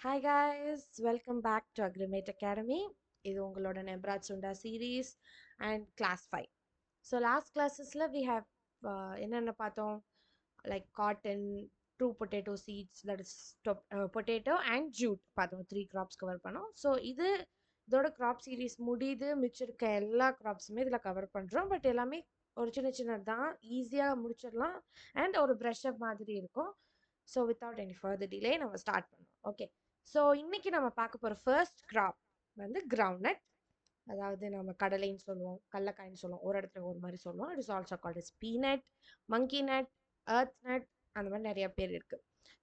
Hi guys, welcome back to Agrimate Academy. இது உங்களோட Nebra Chunda series and class 5. So last classes we have என்னென்ன பார்த்தோம், like cotton, true potato seeds, that is potato and jute பார்த்தோம். 3 crops cover பண்ணோம். So இதோட crop series முடியுது. மிச்சம் இருக்க எல்லா cropsமே இதில் கவர் பண்ணுறோம். பட் எல்லாமே ஒரு சின்ன சின்னதான், ஈஸியாக முடிச்சிடலாம் அண்ட் ஒரு ப்ரஷ் அப் மாதிரி இருக்கும். So without any further delay நம்ம ஸ்டார்ட் பண்ணுவோம். ஓகே, ஸோ இன்னைக்கு நம்ம பார்க்க போகிற ஃபர்ஸ்ட் கிராப் வந்து கிரவுண்ட். அதாவது நம்ம கடலைன்னு சொல்லுவோம், கடலக்காய்ன்னு சொல்லுவோம், ஒரு இடத்துல ஒரு மாதிரி சொல்லுவோம். It is also called is peanut, monkey nut, earth nut, அந்த மாதிரி நிறைய பேர் இருக்கு.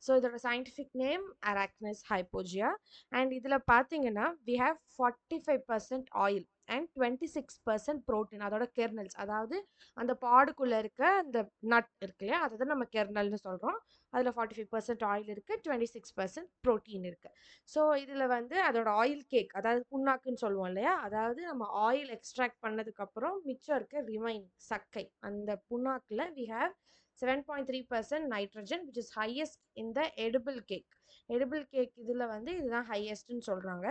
ஸோ இதோட சயின்டிஃபிக் நேம் அரக்னஸ் ஹைப்போஜியா. அண்ட் இதில் பார்த்தீங்கன்னா we have 45% oil and 26% protein. அதோட கெர்னல்ஸ், அதாவது அந்த பாடுக்குள்ளே இருக்க அந்த நட் இருக்கு இல்லையா, அதை தான் நம்ம கெர்னல்னு சொல்கிறோம். அதில் 45% ஆயில் இருக்குது, 26% ப்ரோட்டீன் இருக்குது. ஸோ இதில் வந்து அதோட ஆயில் கேக், அதாவது புண்ணாக்குன்னு சொல்லுவோம் இல்லையா, அதாவது நம்ம ஆயில் எக்ஸ்ட்ராக்ட் பண்ணதுக்கப்புறம் மிச்சம் இருக்க ரிமைன் சக்கை, அந்த புண்ணாக்கில் we have 7.3% nitrogen, which is highest in the edible cake. Edible cake இதில் வந்து இதுதான் ஹையஸ்ட்னு சொல்கிறாங்க.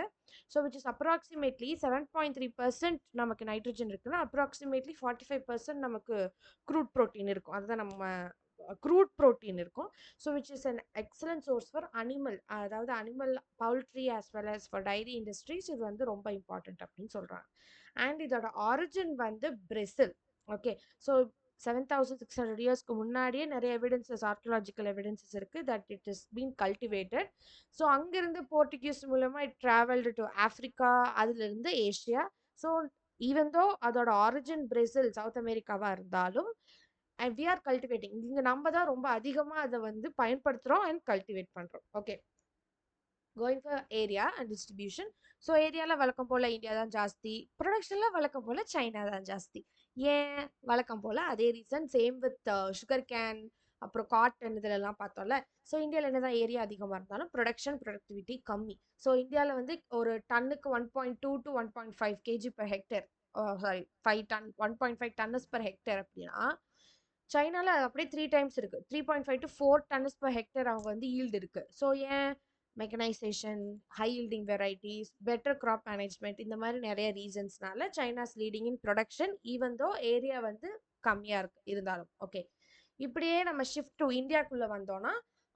ஸோ விச் இஸ் அப்ராக்சிமேட்லி 7.3% நமக்கு நைட்ரஜன் இருக்குன்னா அப்ராக்சிமேட்லி 45% நமக்கு க்ரூட் ப்ரோட்டீன் இருக்கும். அதுதான் நம்ம க்ரூட் ப்ரோட்டீன் இருக்கும். So which is an excellent source for animal, அதாவது animal poultry as well as for dairy industries. இது வந்து ரொம்ப இம்பார்ட்டன்ட் அப்படின்னு சொல்கிறாங்க. அண்ட் இதோட ஆரிஜின் வந்து பிரேசில். ஓகே, ஸோ 7,600 இயர்ஸ்க்கு முன்னாடியே நிறைய எவிடன்சஸ், ஆர்கியலாஜிக்கல் எவிடன்சஸ் இருக்குது that it is been cultivated. So அங்கேருந்து போர்ச்சுகீஸ் மூலமாக இட் ட்ராவல்டு டு ஆஃப்ரிக்கா, அதுலேருந்து ஏஷியா. ஸோ ஈவன் தோ அதோட ஆரிஜின் பிரேசில், சவுத் அமெரிக்காவாக இருந்தாலும் அண்ட் வி ஆர் கல்டிவேட்டிங், இங்கே நம்ம தான் ரொம்ப அதிகமாக அதை வந்து பயன்படுத்துகிறோம் அண்ட் கல்டிவேட் பண்ணுறோம். Okay, going for area and distribution. So ஏரியாவில் வழக்கம் போல் இந்தியா தான் ஜாஸ்தி, ப்ரொடக்ஷனில் வழக்கம் போல் சைனா தான் ஜாஸ்தி. ஏன் வழக்கம் போல் அதே reason, same with sugar cane, அப்புறம் காட்டன், இதிலெல்லாம் பார்த்தோம்ல. ஸோ இந்தியாவில் என்ன தான் ஏரியா அதிகமாக இருந்தாலும் ப்ரொடக்டிவிட்டி கம்மி. ஸோ இந்தியாவில் வந்து ஒரு டன்னுக்கு 1.2 to 1.5 kg per hectare, sorry 5 ton, 1.5 tons per hectare அப்படின்னா சைனாவில் அப்படியே 3 times இருக்குது. 3.5 to 4 tons per hectare அவங்க வந்து ஈல்டு இருக்குது. ஸோ ஏன் mechanization, high yielding varieties, better crop management, இந்த மாதிரி நிறைய ரீசன்ஸ்னால China's leading in production even though area வந்து கம்மியாக இருக்கு இருந்தாலும். ஓகே, இப்படியே நம்ம ஷிஃப்ட் டு இந்தியாக்குள்ளே வந்தோம்னா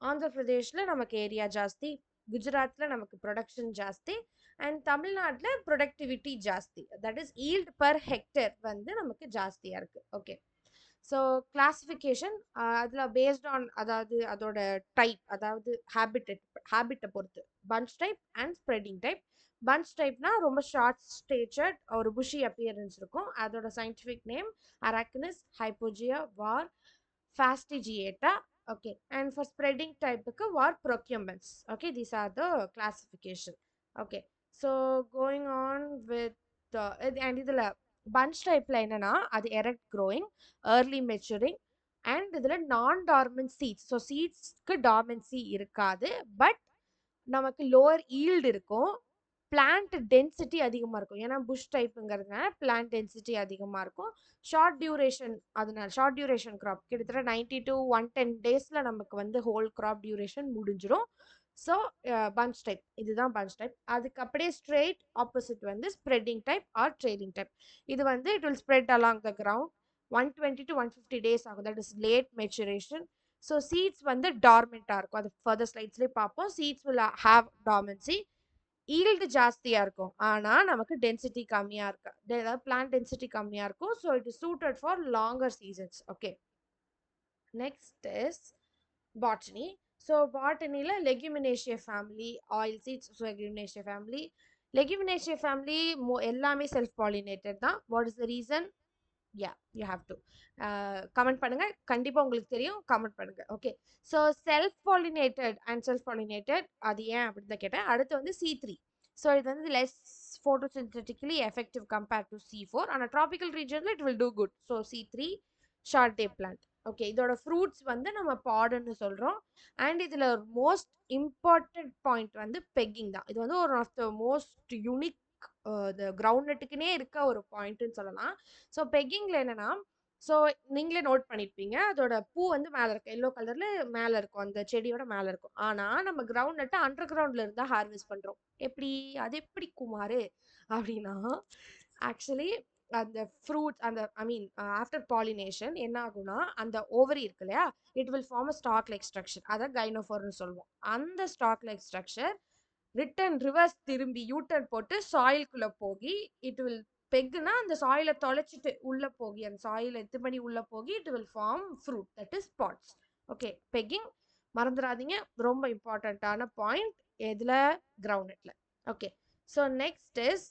ஆந்திர பிரதேஷில் நமக்கு ஏரியா ஜாஸ்தி, குஜராத்தில் நமக்கு ப்ரொடக்ஷன் ஜாஸ்தி, அண்ட் தமிழ்நாட்டில் ப்ரொடக்டிவிட்டி ஜாஸ்தி, that is yield per hectare வந்து நமக்கு ஜாஸ்தியாக இருக்குது. ஓகே, ஸோ கிளாசிஃபிகேஷன் அதில் பேஸ்ட் ஆன், அதாவது அதோட டைப், அதாவது ஹேபிட்டை பொறுத்து bunch type and spreading type. Bunch டைப்னா ரொம்ப ஷார்ட் ஸ்டேச்சர்ட், ஒரு புஷி அப்பியரன்ஸ் இருக்கும். அதோட scientific name அரக்னஸ் hypogaea var fastigiata. Okay, and for spreading டைப்புக்கு var procumbens. Okay, these are the classification. Okay, so going on with and இதில் bunch டைப்பில் என்னென்னா அது erect growing, early maturing, and இதில் நான் டார்மன்ட் சீட்ஸ். ஸோ சீட்ஸ்க்கு dormancy இருக்காது, but நமக்கு லோவர் ஈல்டு இருக்கும். பிளான்ட் டென்சிட்டி அதிகமாக இருக்கும், ஏன்னா புஷ் டைப்புங்கிறதுனால பிளான்ட் டென்சிட்டி அதிகமாக இருக்கும். ஷார்ட் டியூரேஷன், அதனால ஷார்ட் டியூரேஷன் கிராப் கிட்டத்தட்ட 90 to 110 டேஸில் நமக்கு வந்து ஹோல் கிராப் டியூரேஷன் முடிஞ்சிடும். ஸோ பஞ்ச் டைப், இதுதான் பஞ்ச் டைப். அதுக்கு அப்படியே ஸ்ட்ரெயிட் ஆப்போசிட் வந்து spreading type or trailing type. இது வந்து it will spread along the ground 120 to 150 days ஆகும், that is late maturation. So seeds வந்து டார்மெண்ட்டாக இருக்கும், அது ஃபர்தர் ஸ்லைட்ஸ்லேயே பார்ப்போம். Seeds will have dormancy, yield ஜாஸ்தியாக இருக்கும், ஆனால் நமக்கு டென்சிட்டி கம்மியாக இருக்கு, அதாவது பிளான்ட் டென்சிட்டி கம்மியாக இருக்கும். So it is suited for longer seasons. Okay, next is botany. So பாட்டனியில் leguminosae family, oil seeds, leguminosae family. Leguminosae family எல்லாமே செல்ஃப் பாலினேட்டட் தான். What is the reason? Ya, you have to comment பண்ணுங்கள், கண்டிப்பாக உங்களுக்கு தெரியும், comment பண்ணுங்கள். Okay, so self pollinated and self pollinated அது ஏன் அப்படின்னு தான் கேட்டேன். அடுத்து வந்து C3. ஸோ இது வந்து less photosynthetically effective compared to C4. ஆனால் ட்ராபிக்கல் ரீஜனில் it will do good. So C3 short day plant. Okay, இதோட ஃப்ரூட்ஸ் வந்து நம்ம பாடுன்னு சொல்கிறோம். அண்ட் இதில் ஒரு மோஸ்ட் இம்பார்ட்டன்ட் பாயிண்ட் வந்து பெக்கிங் தான். இது வந்து ஒரு of the most unique ground நட்டுக்குன்னே இருக்க ஒரு பாயிண்ட்டுன்னு சொல்லலாம். ஸோ பெக்கிங்கில் என்னென்னா ஸோ நீங்களே நோட் பண்ணியிருப்பீங்க. அதோட பூ வந்து மேல இருக்கும். எல்லோ கலர்ல மேல இருக்கும். அந்த செடியோட மேல இருக்கும். ஆனா, நம்ம கிரவுண்ட் நட்ட அண்டர் கிரவுண்ட்ல இருந்து தான் ஹார்வெஸ்ட் பண்றோம். எப்படி? அது எப்படி குமாரு? அப்படின்னா, ஆக்சுவலி அந்த ஃப்ரூட்ஸ் அந்த ஐ மீன் ஆஃப்டர் பாலினேஷன் என்ன ஆகும்னா, அந்த ஓவரி இருக்கு இல்லையா? It will form a stalk like structure. அத கைனோஃபோர்ன்னு சொல்லுவோம். அந்த ஸ்டாக் லைக் ஸ்ட்ரக்சர் ரிவர்ஸ் திரும்பி யூட்டர்ன் போட்டு சாயில்குள்ள போகி இட் வில் பெக்குனா அந்த சாயிலை தொலைச்சிட்டு உள்ள போகி அந்த சாயிலை எத்து பண்ணி உள்ள போகி it will form fruit that is pods. Okay, pegging மறந்துடாதீங்க, ரொம்ப இம்பார்ட்டண்ட்டான பாயிண்ட். எதுல? கிரவுண்ட்ல. ஓகே, ஸோ நெக்ஸ்ட் இஸ்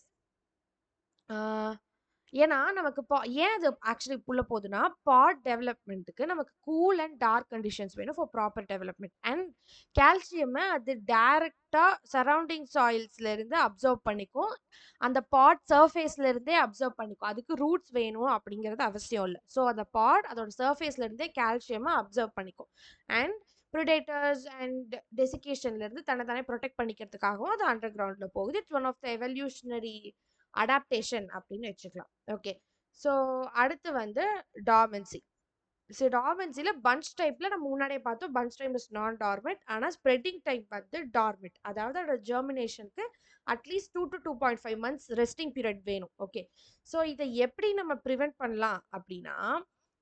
ஏன்னா நமக்கு ஏன் அது ஆக்சுவலி உள்ள போகுதுன்னா, பாட் டெவலப்மெண்ட்டுக்கு நமக்கு கூல் அண்ட் டார்க் கண்டிஷன்ஸ் வேணும் for proper development. And calcium அது டைரக்டா சரௌண்டிங் சாயில்ஸ்ல இருந்து அப்சர்வ் பண்ணிக்கும். அந்த பாட் சர்ஃபேஸ்ல இருந்தே அப்சர்வ் பண்ணிக்கும். அதுக்கு ரூட்ஸ் வேணும் அப்படிங்கிறது அவசியம் இல்லை. ஸோ அந்த பாட் அதோட சர்ஃபேஸ்ல இருந்தே கால்சியமை அப்சர்வ் பண்ணிக்கும். அண்ட் ப்ரிடேட்டர்ஸ் அண்ட் டெசிகேஷன்ல இருந்து தன்னை ப்ரொடெக்ட் பண்ணிக்கிறதுக்காகவும் அது அண்டர் கிரவுண்ட்ல போகுது. It's one of the evolutionary adaptation அப்படின்னு வச்சுக்கலாம். ஓகே, ஸோ அடுத்து வந்து டார்மென்சி. ஸோ டார்மென்சியில் பஞ்ச் டைப்பில் நம்ம முன்னாடியே பார்த்தோம். பஞ்ச் டைப் இஸ் நான் டார்மெட். ஆனால் ஸ்ப்ரெட்டிங் டைப் வந்து டார்மெட். அதாவது அதோட ஜெர்மினேஷனுக்கு at least 2 to 2.5 months resting period வேணும். ஓகே, ஸோ இதை எப்படி நம்ம ப்ரிவெண்ட் பண்ணலாம் அப்படின்னா,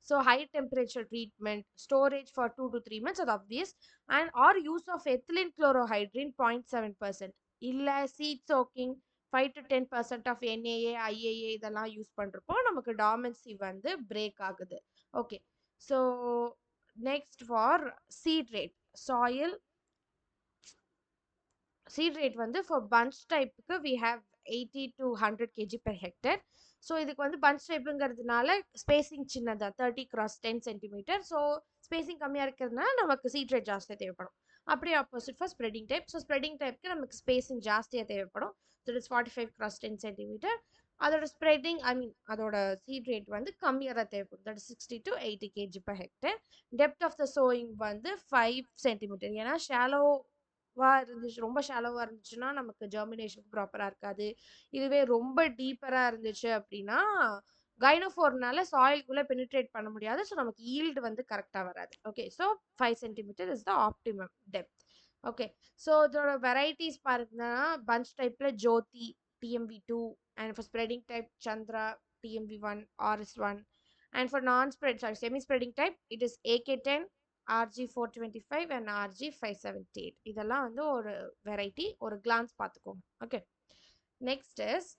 so high temperature treatment, storage for 2 to 3 months அது obvious. And or use of ethylene chlorohydrin 0.7%, இல்லை seed soaking 5 to 10% of NaA IAA இதெல்லாம் யூஸ் பண்ணுறப்போ நமக்கு டார்மென்சி வந்து பிரேக் ஆகுது. Okay, so next for seed rate. Soil seed rate வந்து for bunch டைப்புக்கு we have 80 to 100 kg per hectare. So இதுக்கு வந்து punch டைப்புங்கிறதுனால spacing சின்னதாக 30x10 cm. ஸோ ஸ்பேசிங் கம்மியாக இருக்கிறதுனால நமக்கு சீட் ரேட் ஜாஸ்தியாக தேவைப்படும். அப்படியே opposite for spreading type. So spreading டைப்புக்கு நமக்கு ஸ்பேசிங் ஜாஸ்தியாக தேவைப்படும். So it's 45x10 cm. அதோட ஸ்ப்ரெடிங் ஐ மீன் அதோட சீட் ரேட் வந்து கம்மியாக தான் தேவைப்படும். That 60 to 80 kg per hectare. Depth of the sowing வந்து 5 cm. ஏன்னா இருந்துச்சு, ரொம்ப ஷாலோவாக இருந்துச்சுன்னா நமக்கு ஜெர்மினேஷன் ப்ராப்பராக இருக்காது. இதுவே ரொம்ப டீப்பராக இருந்துச்சு அப்படின்னா கைனோஃபோர்னால சாயில்குள்ளே பெனிட்ரேட் பண்ண முடியாது. ஸோ நமக்கு ஈல்டு வந்து கரெக்டாக வராது. Okay, so 5 cm is the optimum depth. Okay, so இதோட வெரைட்டிஸ் பாருங்கன்னா பஞ்ச் டைப்பில் ஜோதி TMV2, and for spreading type Chandra TMV1 RS1, and for semi spreading type it is AK10, RG425 and RG578. இதெல்லாம் வந்து ஒரு variety, ஒரு glance பார்த்துக்கோங்க. Okay, next is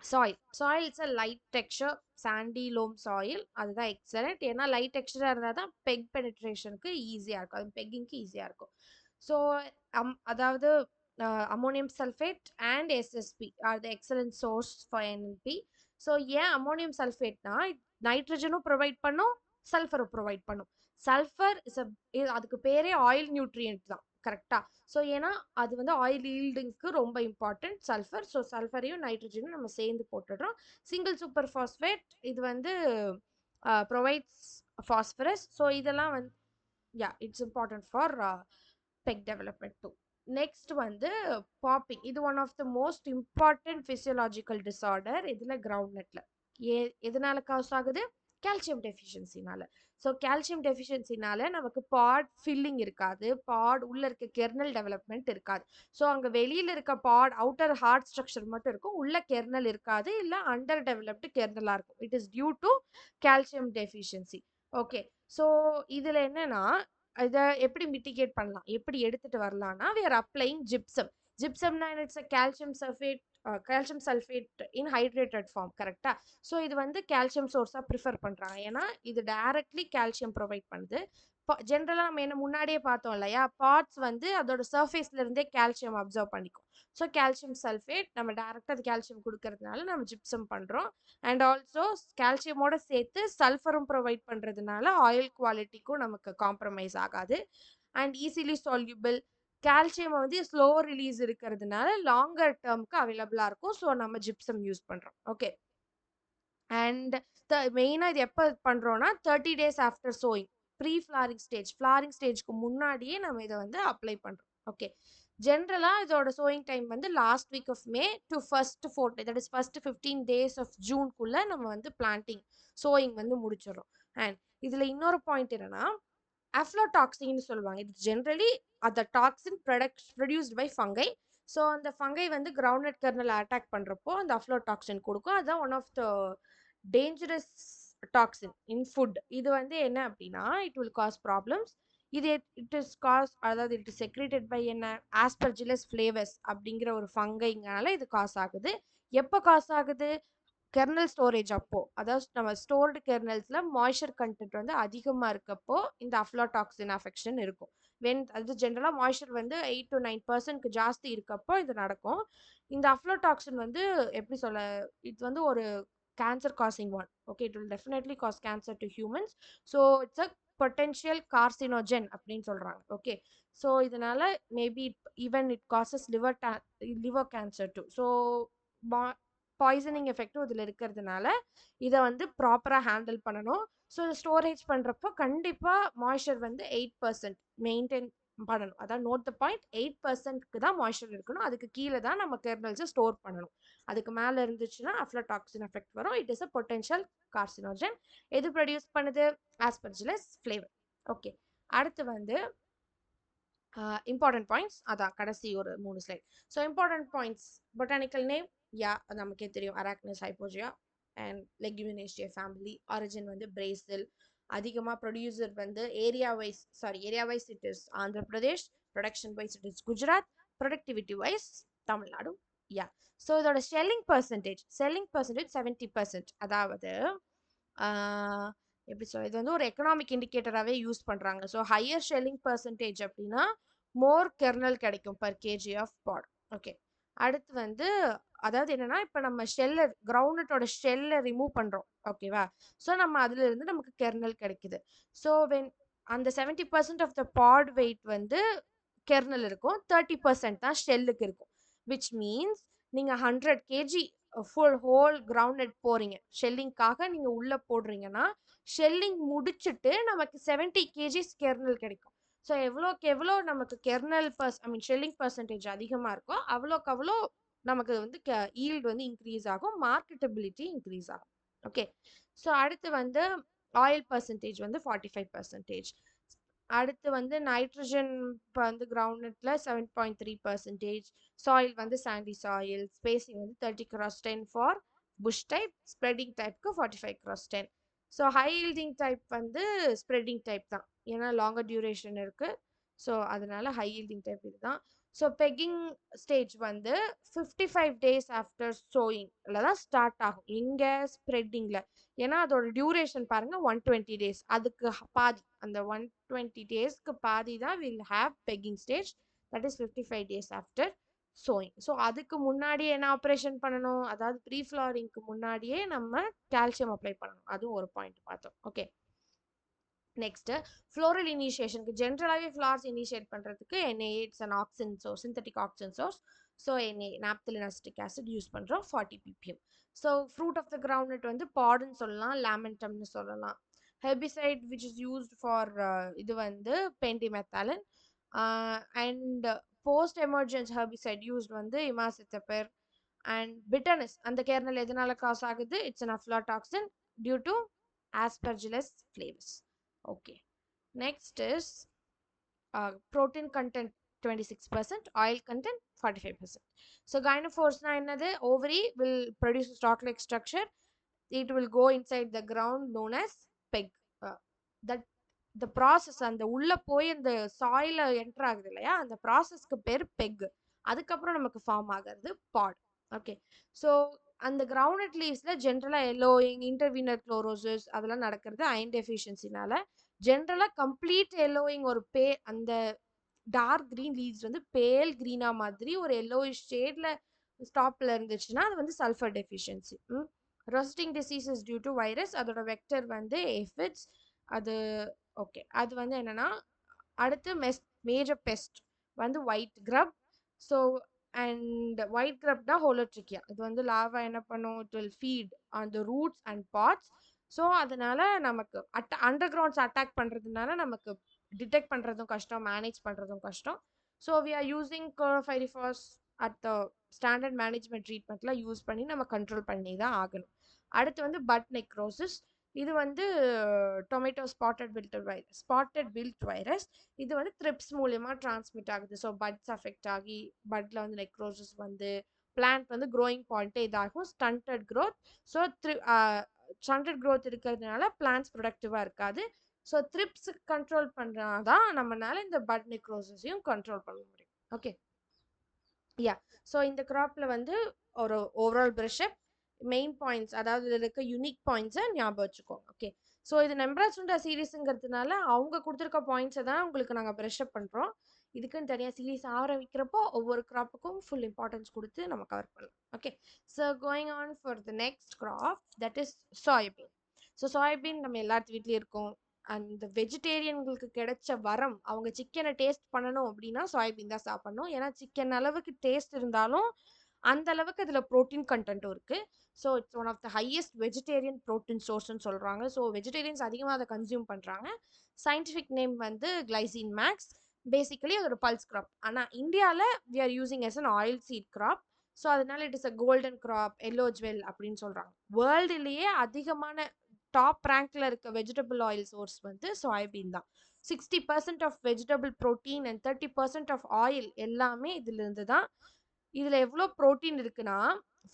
soil. Soil it's a light texture sandy loam soil. அதுதான் excellent. ஏன்னா light டெக்ஸ்சராக இருந்தால் தான் பெக் பெனிட்ரேஷனுக்கு ஈஸியாக இருக்கும், அது பெக்கிங்க்கு ஈஸியாக இருக்கும். ஸோ அதாவது ammonium sulphate and SSP R the excellent source for NNP. So ஏன் அமோனியம் சல்ஃபேட்னா நைட்ரஜனும் ப்ரொவைட் பண்ணும், சல்ஃபரும் ப்ரொவைட் பண்ணும். சல்ஃபர் இஸ் அதுக்கு பேரே ஆயில் நியூட்ரியன்ட் தான் கரெக்டா. ஸோ ஏன்னா அது வந்து ஆயில் ஈல்டிங்க்கு ரொம்ப இம்பார்ட்டன்ட் சல்ஃபர். ஸோ சல்ஃபரையும் நைட்ரஜனும் நம்ம சேர்ந்து போட்டுடுறோம். சிங்கிள் சூப்பர் ஃபாஸ்பேட் இது வந்து ப்ரொவைட்ஸ் ஃபாஸ்பரஸ். ஸோ இதெல்லாம் வந்து it's important for peg development too. Next வந்து பாப்பிங். இது one of the most important physiological disorder. இதில் கிரவுண்ட் நெட்டில் எதனால காஸ் ஆகுது? கால்சியம் டெஃபிஷியன்சினால. ஸோ கால்சியம் டெஃபிஷியன்சினால நமக்கு பாட் ஃபில்லிங் இருக்காது, பாட் உள்ள இருக்க கெர்னல் டெவலப்மெண்ட் இருக்காது. ஸோ அங்கே வெளியில் இருக்க பாட் அவுட்டர் ஹார்ட் ஸ்ட்ரக்சர் மட்டும் இருக்கும், உள்ள கெர்னல் இருக்காது, இல்லை அண்டர் டெவலப்டு கெர்னலாக இருக்கும். It is due to calcium deficiency. Okay, so இதில் என்னன்னா இதை எப்படி மிட்டிகேட் பண்ணலாம், எப்படி எடுத்துட்டு வரலாம்னா we are applying gypsum. ஜிப்சம்னா it's calcium sulphate in hydrated form கரெக்டா. ஸோ இது வந்து கால்சியம் சோர்ஸாக ப்ரிஃபர் பண்ணுறாங்க, ஏன்னா இது டைரக்ட்லி கால்சியம் ப்ரொவைட் பண்ணுது. ஜென்ரலாக நம்ம என்ன முன்னாடியே பார்த்தோம் இல்லையா, பார்ட்ஸ் வந்து அதோட சர்ஃபேஸ்ல இருந்தே கால்சியம் அப்சர்வ் பண்ணிக்கும். ஸோ கால்சியம் சல்ஃபேட் நம்ம டைரக்டாக அது கால்சியம் கொடுக்கறதுனால நம்ம ஜிப்சம் பண்ணுறோம். அண்ட் ஆல்சோ கால்சியமோட சேர்த்து சல்ஃபரும் ப்ரொவைட் பண்ணுறதுனால ஆயில் குவாலிட்டிக்கும் நமக்கு காம்ப்ரமைஸ் ஆகாது. And easily soluble. கால்சியம் வந்து ஸ்லோ ரிலீஸ் இருக்கிறதுனால லாங்கர் டேர்முக்கு அவைலபிளாக இருக்கும். ஸோ நம்ம ஜிப்சம் யூஸ் பண்ணுறோம். ஓகே, அண்ட் மெயினாக இது எப்போ பண்ணுறோன்னா 30 days after sowing, pre flowering stage, flowering ஸ்டேஜ்க்கு முன்னாடியே நம்ம இதை வந்து அப்ளை பண்ணுறோம். ஓகே, ஜென்ரலா இதோட சோயிங் டைம் வந்து last week of May to first 4 that is first 15 days of ஜூன்குள்ள நம்ம வந்து பிளான்டிங் சோயிங் வந்து முடிச்சிடறோம். அண்ட் இதுல இன்னொரு பாயிண்ட் என்னன்னா, அஃப்லோடாக்சின்னு சொல்லுவாங்க. இது ஜென்ரலி அந்த toxin produced by fungi. So அந்த ஃபங்கை வந்து கிரவுண்ட்நட் கர்னலை அட்டாக் பண்ணுறப்போ அந்த அஃப்லோடாக்சின் கொடுக்கும். அதுதான் one of the dangerous toxin in food. இது வந்து என்ன அப்படின்னா, இட் வில் காஸ் ப்ராப்ளம்ஸ். இது இட் இஸ் காஸ், அதாவது இட் இஸ் செக்ரேட்டட் பை என்ன, ஆஸ்பர்ஜிலஸ் ஃப்ளேவர்ஸ் அப்படிங்கிற ஒரு ஃபங்கைங்கனால இது காஸ் ஆகுது. எப்போ காஸ் ஆகுது? கெர்னல் ஸ்டோரேஜ் அப்போ, அதாவது நம்ம ஸ்டோர்டு கெர்னல்ஸ்ல மாய்ஸ்சர் கண்டென்ட் வந்து அதிகமாக இருக்கப்போ இந்த அஃப்லாடாக்சின் அஃபெக்ஷன் இருக்கும். அது ஜென்ரலாக மாய்ஸ்சர் வந்து 8 to 9% ஜாஸ்தி இருக்கப்போ இது நடக்கும். இந்த அஃப்லோடாக்சின் வந்து எப்படி சொல்ல, இது வந்து ஒரு cancer causing one. Okay, it will definitely cause cancer to humans. So it's a potential carcinogen அப்படின்னு சொல்றாங்க. ஓகே, ஸோ இதனால maybe even it causes liver cancer too. So poisoning எஃபெக்டும் இதில் இருக்கிறதுனால இதை வந்து ப்ராப்பராக ஹேண்டில் பண்ணணும். ஸோ ஸ்டோரேஜ் பண்ணுறப்போ கண்டிப்பாக மாய்ஸ்சர் வந்து 8% மெயின்டைன் பண்ணணும். அதான் நோட் த பாயிண்ட், 8%க்கு தான் மாய்ஸ்சர் இருக்கணும். அதுக்கு கீழே தான் நம்ம கெர்னல்ஸை ஸ்டோர் பண்ணணும். அதுக்கு மேலே இருந்துச்சுன்னா அஃப்லோடாக்சின் எஃபெக்ட் வரும். It is a potential carcinogen. எது ப்ரொடியூஸ் பண்ணுது? ஆஸ்பர்ஜிலஸ் ஃப்ளேவர். ஓகே, அடுத்து வந்து இம்பார்ட்டன்ட் பாயிண்ட்ஸ், அதான் கடைசி ஒரு 3 slide. So important points, botanical name ya நமக்கே தெரியும், arachis hypogaea and leguminosae family. Origin வந்து பிரேசில். அதிகமாக ப்ரொடியூசர் வந்து area wise it is Andhra Pradesh. Production wise it is Gujarat. Productivity wise Tamil Nadu. Ya, so இதோட செல்லிங் பர்சன்டேஜ் 70%. அதாவது எப்படி சொல்ல, இது வந்து ஒரு எக்கனாமிக் இண்டிகேட்டராகவே யூஸ் பண்ணுறாங்க. ஸோ ஹையர் ஷெல்லிங் பர்சன்டேஜ் அப்படின்னா மோர் கெர்னல் கிடைக்கும் per kg of pod. Okay, அடுத்து வந்து அதாவது என்னன்னா, இப்போ நம்ம கிரவுண்டோட ஷெல்லை ரிமூவ் பண்ணுறோம். ஓகேவா? ஸோ நம்ம அதுல இருந்து நமக்கு கெர்னல் கிடைக்குது. ஸோ அந்த 70% ஆஃப் த பாட் வெயிட் வந்து கெர்னல் இருக்கும், 30% தான் ஷெல்லுக்கு இருக்கும். விச் மீன்ஸ் நீங்கள் 100 கேஜி ஹோல் கிரவுண்ட் போறீங்க, ஷெல்லிங்காக நீங்க உள்ள போடுறீங்கன்னா, ஷெல்லிங் முடிச்சுட்டு நமக்கு 70 கேஜிஸ் கெர்னல் கிடைக்கும். ஸோ எவ்வளோக்கு எவ்வளோ நமக்கு கெர்னல் ஷெல்லிங் பர்சன்டேஜ் அதிகமாக இருக்கோ அவ்வளோக்கு அவ்வளோ நமக்கு வந்து ஈல்டு வந்து இன்க்ரீஸ் ஆகும், மார்க்கெட்டபிலிட்டி இன்க்ரீஸ் ஆகும். ஓகே, ஸோ அடுத்து வந்து ஆயில் பர்சன்டேஜ் வந்து 45%. அடுத்து வந்து நைட்ரஜன் இப்போ வந்து கிரவுண்ட்ல 7.3%. சாயில் வந்து சாண்டி சாயில். ஸ்பேசிங் வந்து 30x10 for bush type. Spreading டைப்க்கு 45x10. So high yielding type வந்து ஸ்ப்ரெடிங் டைப் தான், ஏன்னா லாங்கர் டியூரேஷன் இருக்கு. ஸோ அதனால ஹை ஈல்டிங் டைப் இதுதான். ஸோ பெக்கிங் ஸ்டேஜ் வந்து 55 days ஆஃப்டர் சோயிங்ல தான் ஸ்டார்ட் ஆகும். எங்கே? ஸ்ப்ரெட்டிங்ல. ஏன்னா அதோட டியூரேஷன் பாருங்க 120 days. அதுக்கு பாதி, அந்த 120 daysக்கு பாதி தான் will have begging stage. That is 55 days after sowing. So அதுக்கு முன்னாடியே என்ன ஆப்ரேஷன் பண்ணணும்? அதாவது ப்ரீ ஃப்ளாரிங்க்கு முன்னாடியே நம்ம கால்சியம் அப்ளை பண்ணணும். அதுவும் ஒரு பாயிண்ட் பார்த்தோம். ஓகே, நெக்ஸ்ட் ஃப்ளோரல் இனிஷியேஷனுக்கு ஜென்ரலாகவே ஃப்ளார்ஸ் இனிஷியேட் பண்ணுறதுக்கு NA, it's an auxin source, synthetic auxin source. So NA, naphthalene acetic acid use பண்ணுறோம், 40 ppm. So fruit of the ground வந்து பாடுன்னு சொல்லலாம், லாமெண்டம்னு சொல்லலாம். Herbicide which is used for இது வந்து pendimethalin. And post emergence herbicide used வந்து imazethapyr. And bitterness அந்த கெர்னல் எதனால காஸ் ஆகுது? It's an aflatoxin due to aspergillus flavus. Okay, next is protein content 26%, oil content 45%. So gynophores na enadhu? Ovary will produce a stalk like structure. It will go inside the ground known as peg. That the process அந்த உள்ள போய் அந்த சாயில enter ஆகுது இல்லையா, அந்த ப்ராசஸ்க்கு பேர் பெக். அதுக்கப்புறம் நமக்கு ஃபார்ம் ஆகிறது பாட். ஓகே, ஸோ அந்த கிரவுண்ட் லீவ்ஸ்ல ஜென்ரலா எல்லோயிங், இன்டர்வீனர் குளோரோசிஸ் அதெல்லாம் நடக்கிறது அயன் டெஃபிஷியன்சினால. ஜென்ரலா கம்ப்ளீட் எல்லோயிங் ஒரு அந்த டார்க் கிரீன் லீவ்ஸ் வந்து பேல் கிரீனா மாதிரி ஒரு எல்லோயிஷ் ஷேட்ல ஸ்டாப்ல இருந்துச்சுன்னா அது வந்து sulphur deficiency. Rusting disease is due to virus. அதோட வெக்டர் வந்து ஏஃபிட்ஸ். அது ஓகே, அது வந்து என்னன்னா, அடுத்து மேஜர் பெஸ்ட் வந்து white grub. So and white grub தான் ஹோலோட்ரிக்கியா. இது வந்து லாவா என்ன பண்ணும்? It will feed on the roots and pods. So அதனால நமக்கு அண்டர் கிரவுண்ட்ஸ் அட்டாக் பண்ணுறதுனால நமக்கு டிடெக்ட் பண்ணுறதும் கஷ்டம், மேனேஜ் பண்ணுறதும் கஷ்டம். So we are using chlorpyrifos at the standard management ட்ரீட்மெண்ட்லாம் யூஸ் பண்ணி நம்ம கண்ட்ரோல் பண்ணி தான் ஆகணும். அடுத்து வந்து பட் நெக்ரோசிஸ். இது வந்து டொமேட்டோ ஸ்பாட்டட் வில்ட் வைரஸ். இது வந்து த்ரிப்ஸ் மூலியமா டிரான்ஸ்மிட் ஆகுது. ஸோ பட்ஸ் அஃபெக்ட் ஆகி பட்ல வந்து நெக்ரோசிஸ் வந்து பிளான்ட் வந்து க்ரோயிங் பாயிண்ட்டே இதாகும், stunted growth. So stunted growth இருக்கிறதுனால பிளான்ட்ஸ் ப்ரொடக்டிவாக இருக்காது. ஸோ த்ரிப்ஸ் கண்ட்ரோல் பண்ணுறதான் நம்மளால இந்த பட் நெக்ரோசிஸையும் கண்ட்ரோல் பண்ண முடியும். Okay, yeah. ஸோ இந்த கிராப்பில் வந்து ஒரு ஓவரால் ப்ரெஷ்அப் மெயின் பாயிண்ட்ஸ், அதாவது இதில் இருக்க யூனிக் பாயிண்ட்ஸை ஞாபகம் வச்சுக்கோங்க. ஓகே, ஸோ இது நெம்ப்ராசுண்டா சீரீஸுங்கிறதுனால அவங்க கொடுத்துருக்க பாயிண்ட்ஸை தான் உங்களுக்கு நாங்கள் ப்ரெஷ்அப் பண்ணுறோம். இதுக்குன்னு தனியாக சீரீஸ் ஆரம்பிக்கிறப்போ ஒவ்வொரு கிராப்புக்கும் ஃபுல் இம்பார்ட்டன்ஸ் கொடுத்து நம்ம கவர் பண்ணலாம். Okay, so going on for the next crop, that is soybean. So soybean நம்ம எல்லாத்து வீட்லேயும் இருக்கும். அந்த வெஜிடேரியன்களுக்கு கிடைச்ச வரம், அவங்க சிக்கனை டேஸ்ட் பண்ணணும் அப்படின்னா சோயாபீன் தான் சாப்பிடணும். ஏன்னா சிக்கன் அளவுக்கு டேஸ்ட் இருந்தாலும் அந்த அளவுக்கு அதில் ப்ரோட்டீன் கண்டென்ட்டும் இருக்குது. So it's one of the highest vegetarian protein சோர்ஸ்ன்னு சொல்கிறாங்க. ஸோ வெஜிடேரியன்ஸ் அதிகமாக அதை கன்சியூம் பண்ணுறாங்க. சயின்டிஃபிக் நேம் வந்து கிளைசின் மேக்ஸ். பேசிக்கலி அது ஒரு பல்ஸ் கிராப். ஆனால் இந்தியாவில் we are using as an oil seed crop. So அதனால it is a golden crop, yellow jewel அப்படின்னு சொல்கிறாங்க. வேர்ல்டுலேயே அதிகமான டாப் ரேங்க்ல இருக்க வெஜிடபிள் ஆயில் சோர்ஸ் வந்து சோயாபீன் தான். 60% of vegetable protein and 30% of oil எல்லாமே இதுல இருந்து தான். இதுல எவ்வளோ ப்ரோட்டீன் இருக்குன்னா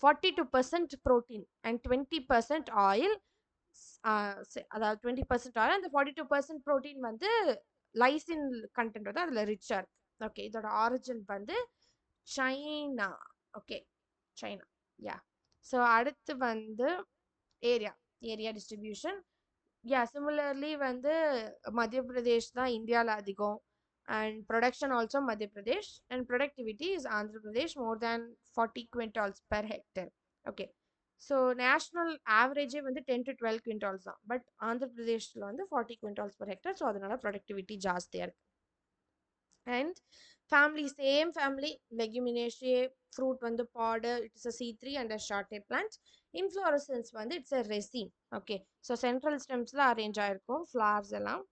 42% ப்ரோட்டீன் அண்ட் 20% ஆயில். அதாவது 20% ஆயில், அந்த 42% ப்ரோட்டீன் வந்து லைசின் கண்டென்ட் வந்து அதில் ரிச்சாக இருக்கு. ஓகே, இதோட ஆரிஜின் வந்து China. Okay, China. Yeah. So அடுத்து வந்து area area distribution. Yeah, similarly வந்து மத்திய பிரதேஷ் தான் இந்தியாவில் அதிகம். And production also Madhya Pradesh. And productivity is Andhra Pradesh, more than 40 quintals per hectare. Okay, so national ஆவரேஜே வந்து 10 to 12 குவிண்டால்ஸ் தான். பட் ஆந்திர பிரதேஷில் வந்து 40 குவிண்டால்ஸ் பெர் ஹெக்டர். ஸோ அதனால ப்ரொடக்டிவிட்டி ஜாஸ்தியாக இருக்குது. And family, same family, Leguminaceae. Fruit வந்து pod, it's a C3 and a short day plant. Inflorescence வந்து it's a raceme. Okay, so central ஸ்டெம்ஸில் அரேஞ்ச் ஆகிருக்கும் ஃப்ளவர்ஸ் எல்லாம்.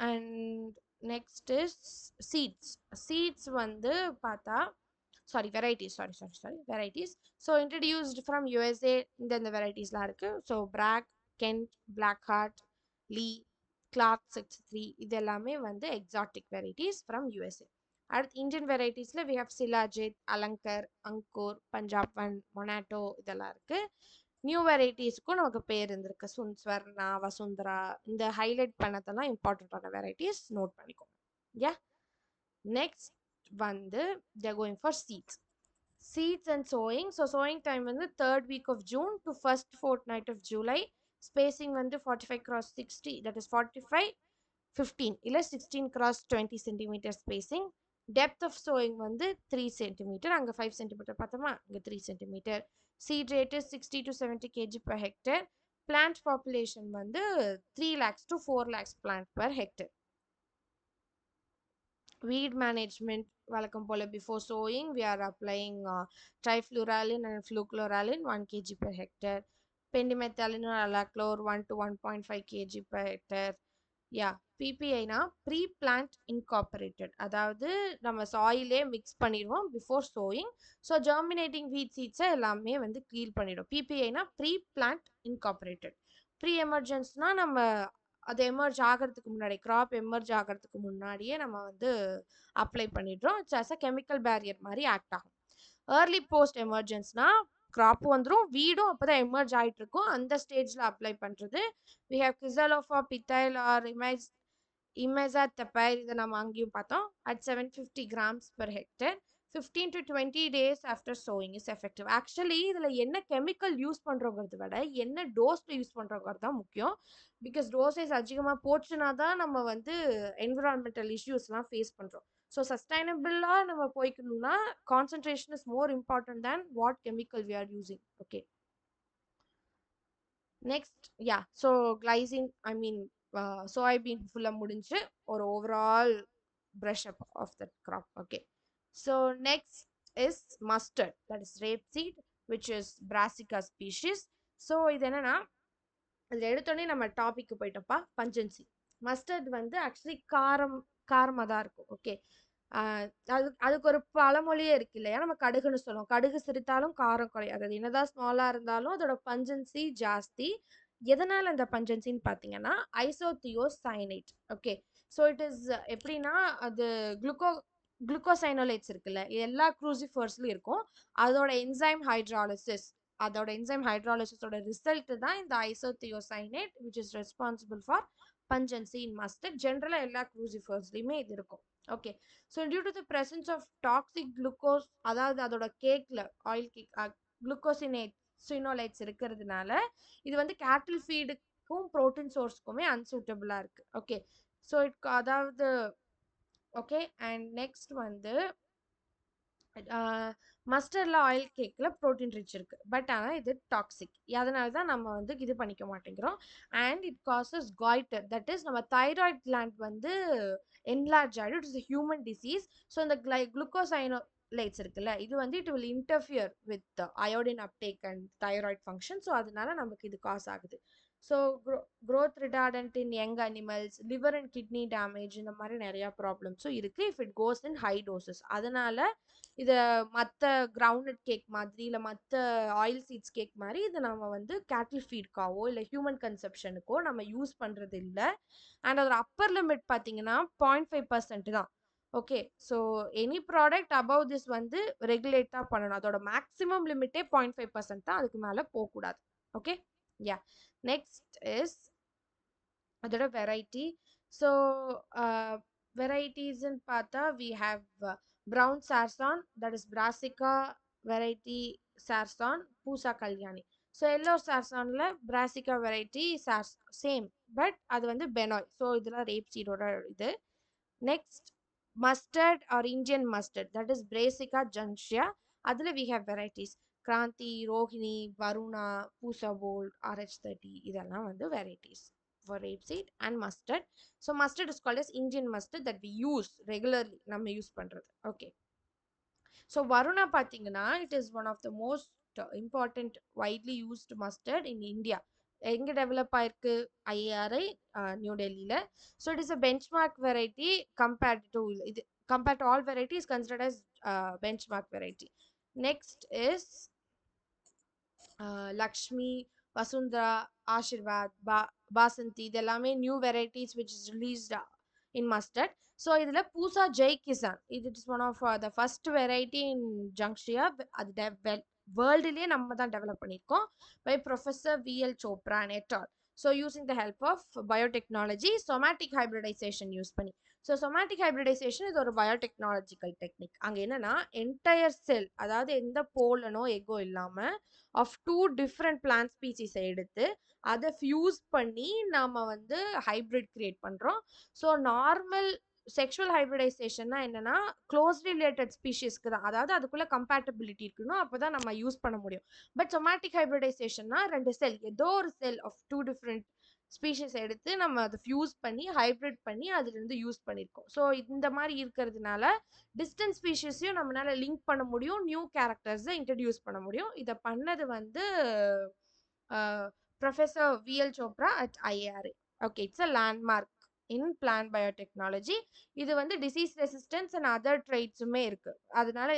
And next is seeds. Seeds வந்து பார்த்தா varieties. So introduced from USA. இந்த வெரைட்டிஸ்லாம் இருக்குது. ஸோ பிராக், கென்ட், பிளாக் ஹார்ட், லீ, கிளார்க் 63 இது எல்லாமே வந்து எக்ஸாட்டிக் வெரைட்டிஸ் ஃப்ரம் USA. அடுத்து இந்தியன் வெரைட்டிஸில் we have Shilajit, Alankar, Ankur, Punjab one, Monetta இதெல்லாம் இருக்குது. நியூ வெரைட்டிஸ்க்கும் நமக்கு பேர் இருந்திருக்கு. ஸ்வர்ணா, வசுந்தரா. இந்த ஹைலைட் பண்ணதெல்லாம் இம்பார்ட்டண்ட்டான வெரைட்டிஸ் நோட் பண்ணிக்கோங்க. யா. நெக்ஸ்ட் வந்து they are going for seeds and sowing. So sowing time வந்து 3rd week of June to 1st fortnight of July. Spacing வந்து 45 cross 60, that is 45 15 இல்லை 16 cross 20 centimeter spacing. Depth of sowing வந்து 3 centimeter. அங்கே 5 centimeter பார்த்தோமா, இங்கே 3 centimeter. Seed rate is 60 to 70 kg per hectare. Plant population வந்து 3 lakhs to 4 lakhs plant per hectare. Weed management, வழக்கம் போல before sowing we are applying trifluralin and flucloralin 1 kg per hectare. Pendimethalin or alachlor 1 to 1.5 kg per hectare. Yeah, பிபிஐனா pre plant incorporated, அதாவது நம்ம சாயிலே mix பண்ணிடுவோம் before sowing. So germinating வீட் சீட்ஸை எல்லாமே வந்து kill பண்ணிடும். பிபிஐனா pre plant incorporated. Pre எமர்ஜென்ஸ்னா நம்ம அது emerge ஆகிறதுக்கு முன்னாடி, கிராப் எமர்ஜ் ஆகிறதுக்கு முன்னாடியே நம்ம வந்து அப்ளை பண்ணிடுறோம். It's as a chemical barrier மாதிரி ஆக்ட் ஆகும். ஏர்லி போஸ்ட் எமர்ஜென்ஸ்னா கிராப் வந்துடும், வீடும் அப்போ தான் எமர்ஜ் ஆகிட்டு இருக்கும், அந்த ஸ்டேஜில் அப்ளை பண்ணுறது. We have quizalofop, p ethyl or imazethapyr. இதை நம்ம அங்கேயும் பார்த்தோம். At 750 grams per hectare. 15 to 20 days after sowing is effective. Actually இதில் என்ன கெமிக்கல் யூஸ் பண்ணுறோங்கிறத விட என்ன டோஸில் யூஸ் பண்ணுறோங்கிறது தான் முக்கியம். பிகாஸ் டோசேஜ் அதிகமாக போச்சுன்னா தான் நம்ம வந்து என்விரான்மெண்டல் இஷ்யூஸ்லாம் ஃபேஸ் பண்ணுறோம். ஸோ சஸ்டைனபிளாக நம்ம போய்க்கணும்னா concentration is more important than what chemical we are using. Okay, next yeah. So glycine soybean ஃபுல்லாக முடிஞ்சு ஒரு overall brush up of that crop. Okay, so next is mustard, that is rapeseed, which is brassica species. So இது என்னன்னா, அதில் எடுத்தோடனே நம்ம topic போயிட்டோம்ப்பா. பஞ்சன்சி mustard வந்து actually காரமாக தான் இருக்கும். ஓகே, அதுக்கு ஒரு பழமொழியே இருக்கு இல்லையா? நம்ம கடுகுன்னு சொல்லுவோம். கடுகு சிரித்தாலும் காரம் குறையாது. அது என்னதான் ஸ்மாலா இருந்தாலும் அதோட பஞ்சன்சி ஜாஸ்தி. எதனால அந்த பஞ்சன்சின்னு பார்த்தீங்கன்னா, ஐசோத்தியோசைனேட். ஓகே. ஸோ இட் இஸ் எப்படின்னா, அது குளுக்கோ குளுக்கோசைனோலேட்ஸ் இருக்குல்ல, எல்லா க்ரூசிஃபர்ஸ்லயும் இருக்கும். அதோட என்சைம் ஹைட்ராலிசிஸோட ரிசல்ட் தான் இந்த isothiocyanate which is responsible for pungency in mustard. ஜென்ரலா எல்லா க்ரூசிஃபர்ஸ்லயுமே இது இருக்கும். Okay. So due to the presence of toxic glucose, அதாவது அதோட கேக்ல ஆயில் கேக் குளுக்கோசினேட் சினோலைட்ஸ் இருக்கிறதுனால இது வந்து கேட்டில் ஃபீடுக்கும் ப்ரோட்டீன் சோர்ஸ்க்குமே அன்சூட்டபிளா இருக்கு. ஓகே. ஸோ அதாவது ஓகே. அண்ட் நெக்ஸ்ட் வந்து மஸ்டர்ட்ல ஆயில் கேக்கில் ப்ரோட்டீன் ரிச் இருக்கு. பட் ஆனால் இது டாக்ஸிக். அதனால தான் நம்ம வந்து இது பண்ணிக்க மாட்டேங்கிறோம். And it causes goitre, that is நம்ம தைராய்ட் கிளாண்ட் வந்து என்லார்ஜ் ஆகிடும். It is human disease. So இந்த குளுக்கோசைனோலேட்ஸ் இருக்குல்ல, இது வந்து it will interfere with iodine uptake and thyroid function. So அதனால நமக்கு இது காஸ் ஆகுது. So growth retardant in young animals, liver and kidney damage, இந்த மாதிரி நிறைய ப்ராப்ளம்ஸும் இருக்கு if it goes in high doses. அதனால இதை மற்ற கிரவுண்ட்நட் கேக் மாதிரி இல்லை மற்ற ஆயில் சீட்ஸ் கேக் மாதிரி இதை நம்ம வந்து கேட்டில் ஃபீட்காவோ இல்லை ஹியூமன் கன்சப்ஷனுக்கோ நம்ம யூஸ் பண்ணுறது இல்லை. அண்ட் அதோட அப்பர் லிமிட் பார்த்தீங்கன்னா 0.5% தான். Okay. So any product above this வந்து ரெகுலேட் தான் பண்ணணும். அதோட மேக்ஸிமம் லிமிட்டே 0.5% தான், அதுக்கு மேலே போகக்கூடாது. ஓகே. யா. நெக்ஸ்ட் இஸ் அதோட வெரைட்டி. ஸோ வெரைட்டிஸ்ன்னு பார்த்தா we have brown sarson, that is Brassica variety sarson, Pusa Kalyani. So yellow சார்சானில் பிராசிகா வெரைட்டி சேம், பட் அது வந்து பெனாய். ஸோ இதெல்லாம் ரேப் சீடோட இது. Next mustard or Indian mustard, that is Brassica juncea. அதில் we have varieties Kranti, Rohini, Varuna, Pusa bold, RH30. இதெல்லாம் வந்து varieties for rapeseed and mustard. So mustard is called as Indian mustard that we use regularly. நம்ம use பண்றது. Okay. So Varuna பார்த்தீங்கன்னா it is one of the most important widely used mustard in India. எங்க develop ஆயிருக்கு? IARI new டெல்லியில. So it is a benchmark variety compared to இது, compared to all varieties considered as benchmark variety. Next is Lakshmi, Vasundhara, Ashirwad, Basanti. இது எல்லாமே new varieties which is released in mustard. So இதில் பூசா ஜெய் கிசான், இது is one of the first variety in juncea. அது வேர்ல்டுலேயே நம்ம தான் develop பண்ணியிருக்கோம் by professor VL Chopra and et al. So using the help of biotechnology, somatic hybridization use பண்ணி. So somatic hybridization இது ஒரு பயோடெக்னாலஜிக்கல் டெக்னிக். அங்கே என்னன்னா என்டையர் செல், அதாவது எந்த போலனோ எக்கோ இல்லாமல் ஆஃப் 2 டிஃப்ரெண்ட் பிளான்ட் ஸ்பீசிஸை எடுத்து அதை ஃபியூஸ் பண்ணி நாம வந்து ஹைப்ரிட் கிரியேட் பண்ணுறோம். ஸோ நார்மல் செக்ஷுவல் ஹைப்ரிடைசேஷன்னா என்னன்னா க்ளோஸ்லி ரிலேட்டட் ஸ்பீஷிஸ்க்கு தான், அதாவது அதுக்குள்ள கம்பேட்டபிலிட்டி இருக்கணும், அப்போதான் நம்ம யூஸ் பண்ண முடியும். பட் சொமேட்டிக் ஹைப்ரிடைசேஷன்னா 2 செல், ஏதோ ஒரு செல் ஆஃப் 2 டிஃப்ரெண்ட் ஸ்பீஷிஸ் எடுத்து நம்ம அதை ஃபியூஸ் பண்ணி ஹைப்ரிட் பண்ணி அதுலேருந்து யூஸ் பண்ணியிருக்கோம். ஸோ இந்த மாதிரி இருக்கிறதுனால டிஸ்டன்ஸ் ஸ்பீஷிஸையும் நம்மளால லிங்க் பண்ண முடியும், நியூ கேரக்டர்ஸை இன்ட்ரடியூஸ் பண்ண முடியும். இதை பண்ணது வந்து professor VL Chopra at IARI. Okay. It's a landmark in plant biotechnology. இது வந்து டிசீஸ் ரெசிஸ்டன்ஸ் அண்ட் அதர் ட்ரைட்ஸுமே இருக்கு. அதனால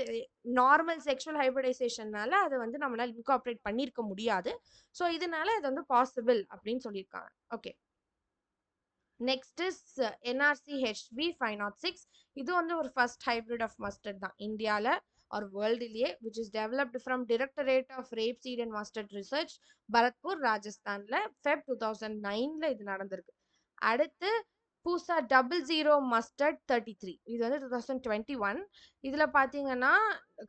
நார்மல் செக்ஷுவல் ஹைப்ரிடைசேஷன்னால அதை வந்து நம்மளால இன்கார்பரேட் பண்ணியிருக்க முடியாது. ஸோ இதனால இது வந்து பாசிபிள் அப்படின்னு சொல்லியிருக்காங்க. Okay. Next is NRC HB 506. இது வந்து ஒரு ஃபர்ஸ்ட் ஹைப்ரிட் ஆஃப் மஸ்டர்ட் தான் இந்தியாவில் ஆர் வேர்ல்டுலேயே, which is developed from directorate of rape seed and mustard research, Bharatpur, ராஜஸ்தானில் Feb 2009 இது நடந்திருக்கு. அடுத்து பூசா 00 மஸ்டர்ட் 33, இது வந்து 2021. இதில் பார்த்தீங்கன்னா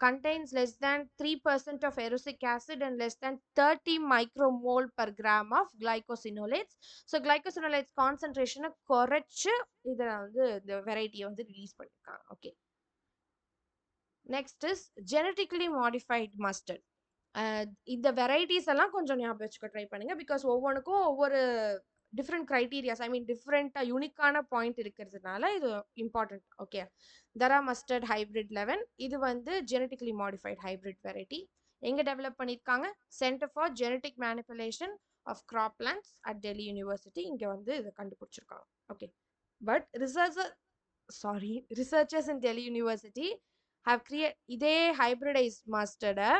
contains less than 3% of erucic acid and less than 30 micromole per gram of glycosinolates. So glycosinolates கான்சன்ட்ரேஷனை குறைச்சு இதில் வந்து இந்த வெரைட்டியை வந்து ரிலீஸ் பண்ணியிருக்காங்க. Okay. Next is genetically modified mustard. இந்த வெரைட்டிஸ் எல்லாம் கொஞ்சம் ஞாபகம் வச்சுக்க ட்ரை பண்ணுங்க, பிகாஸ் ஒவ்வொன்றுக்கும் ஒவ்வொரு டிஃப்ரெண்ட் க்ரைட்டீரியாஸ், ஐ மீன் டிஃப்ரெண்ட்டாக யூனிக்கான பாயிண்ட் இருக்கிறதுனால இது important. Okay. Dhara mustard hybrid 11, இது வந்து ஜெனட்டிக்கலி மாடிஃபைட் ஹைப்ரிட் வெரைட்டி. எங்கே டெவலப் பண்ணியிருக்காங்க? Centre for genetic manipulation of crop plants at Delhi university. இங்கே வந்து இதை கண்டுபிடிச்சிருக்காங்க. Okay. But sorry, researchers in Delhi university how create இதே ஹைப்ரிடைஸ் மஸ்டர்டை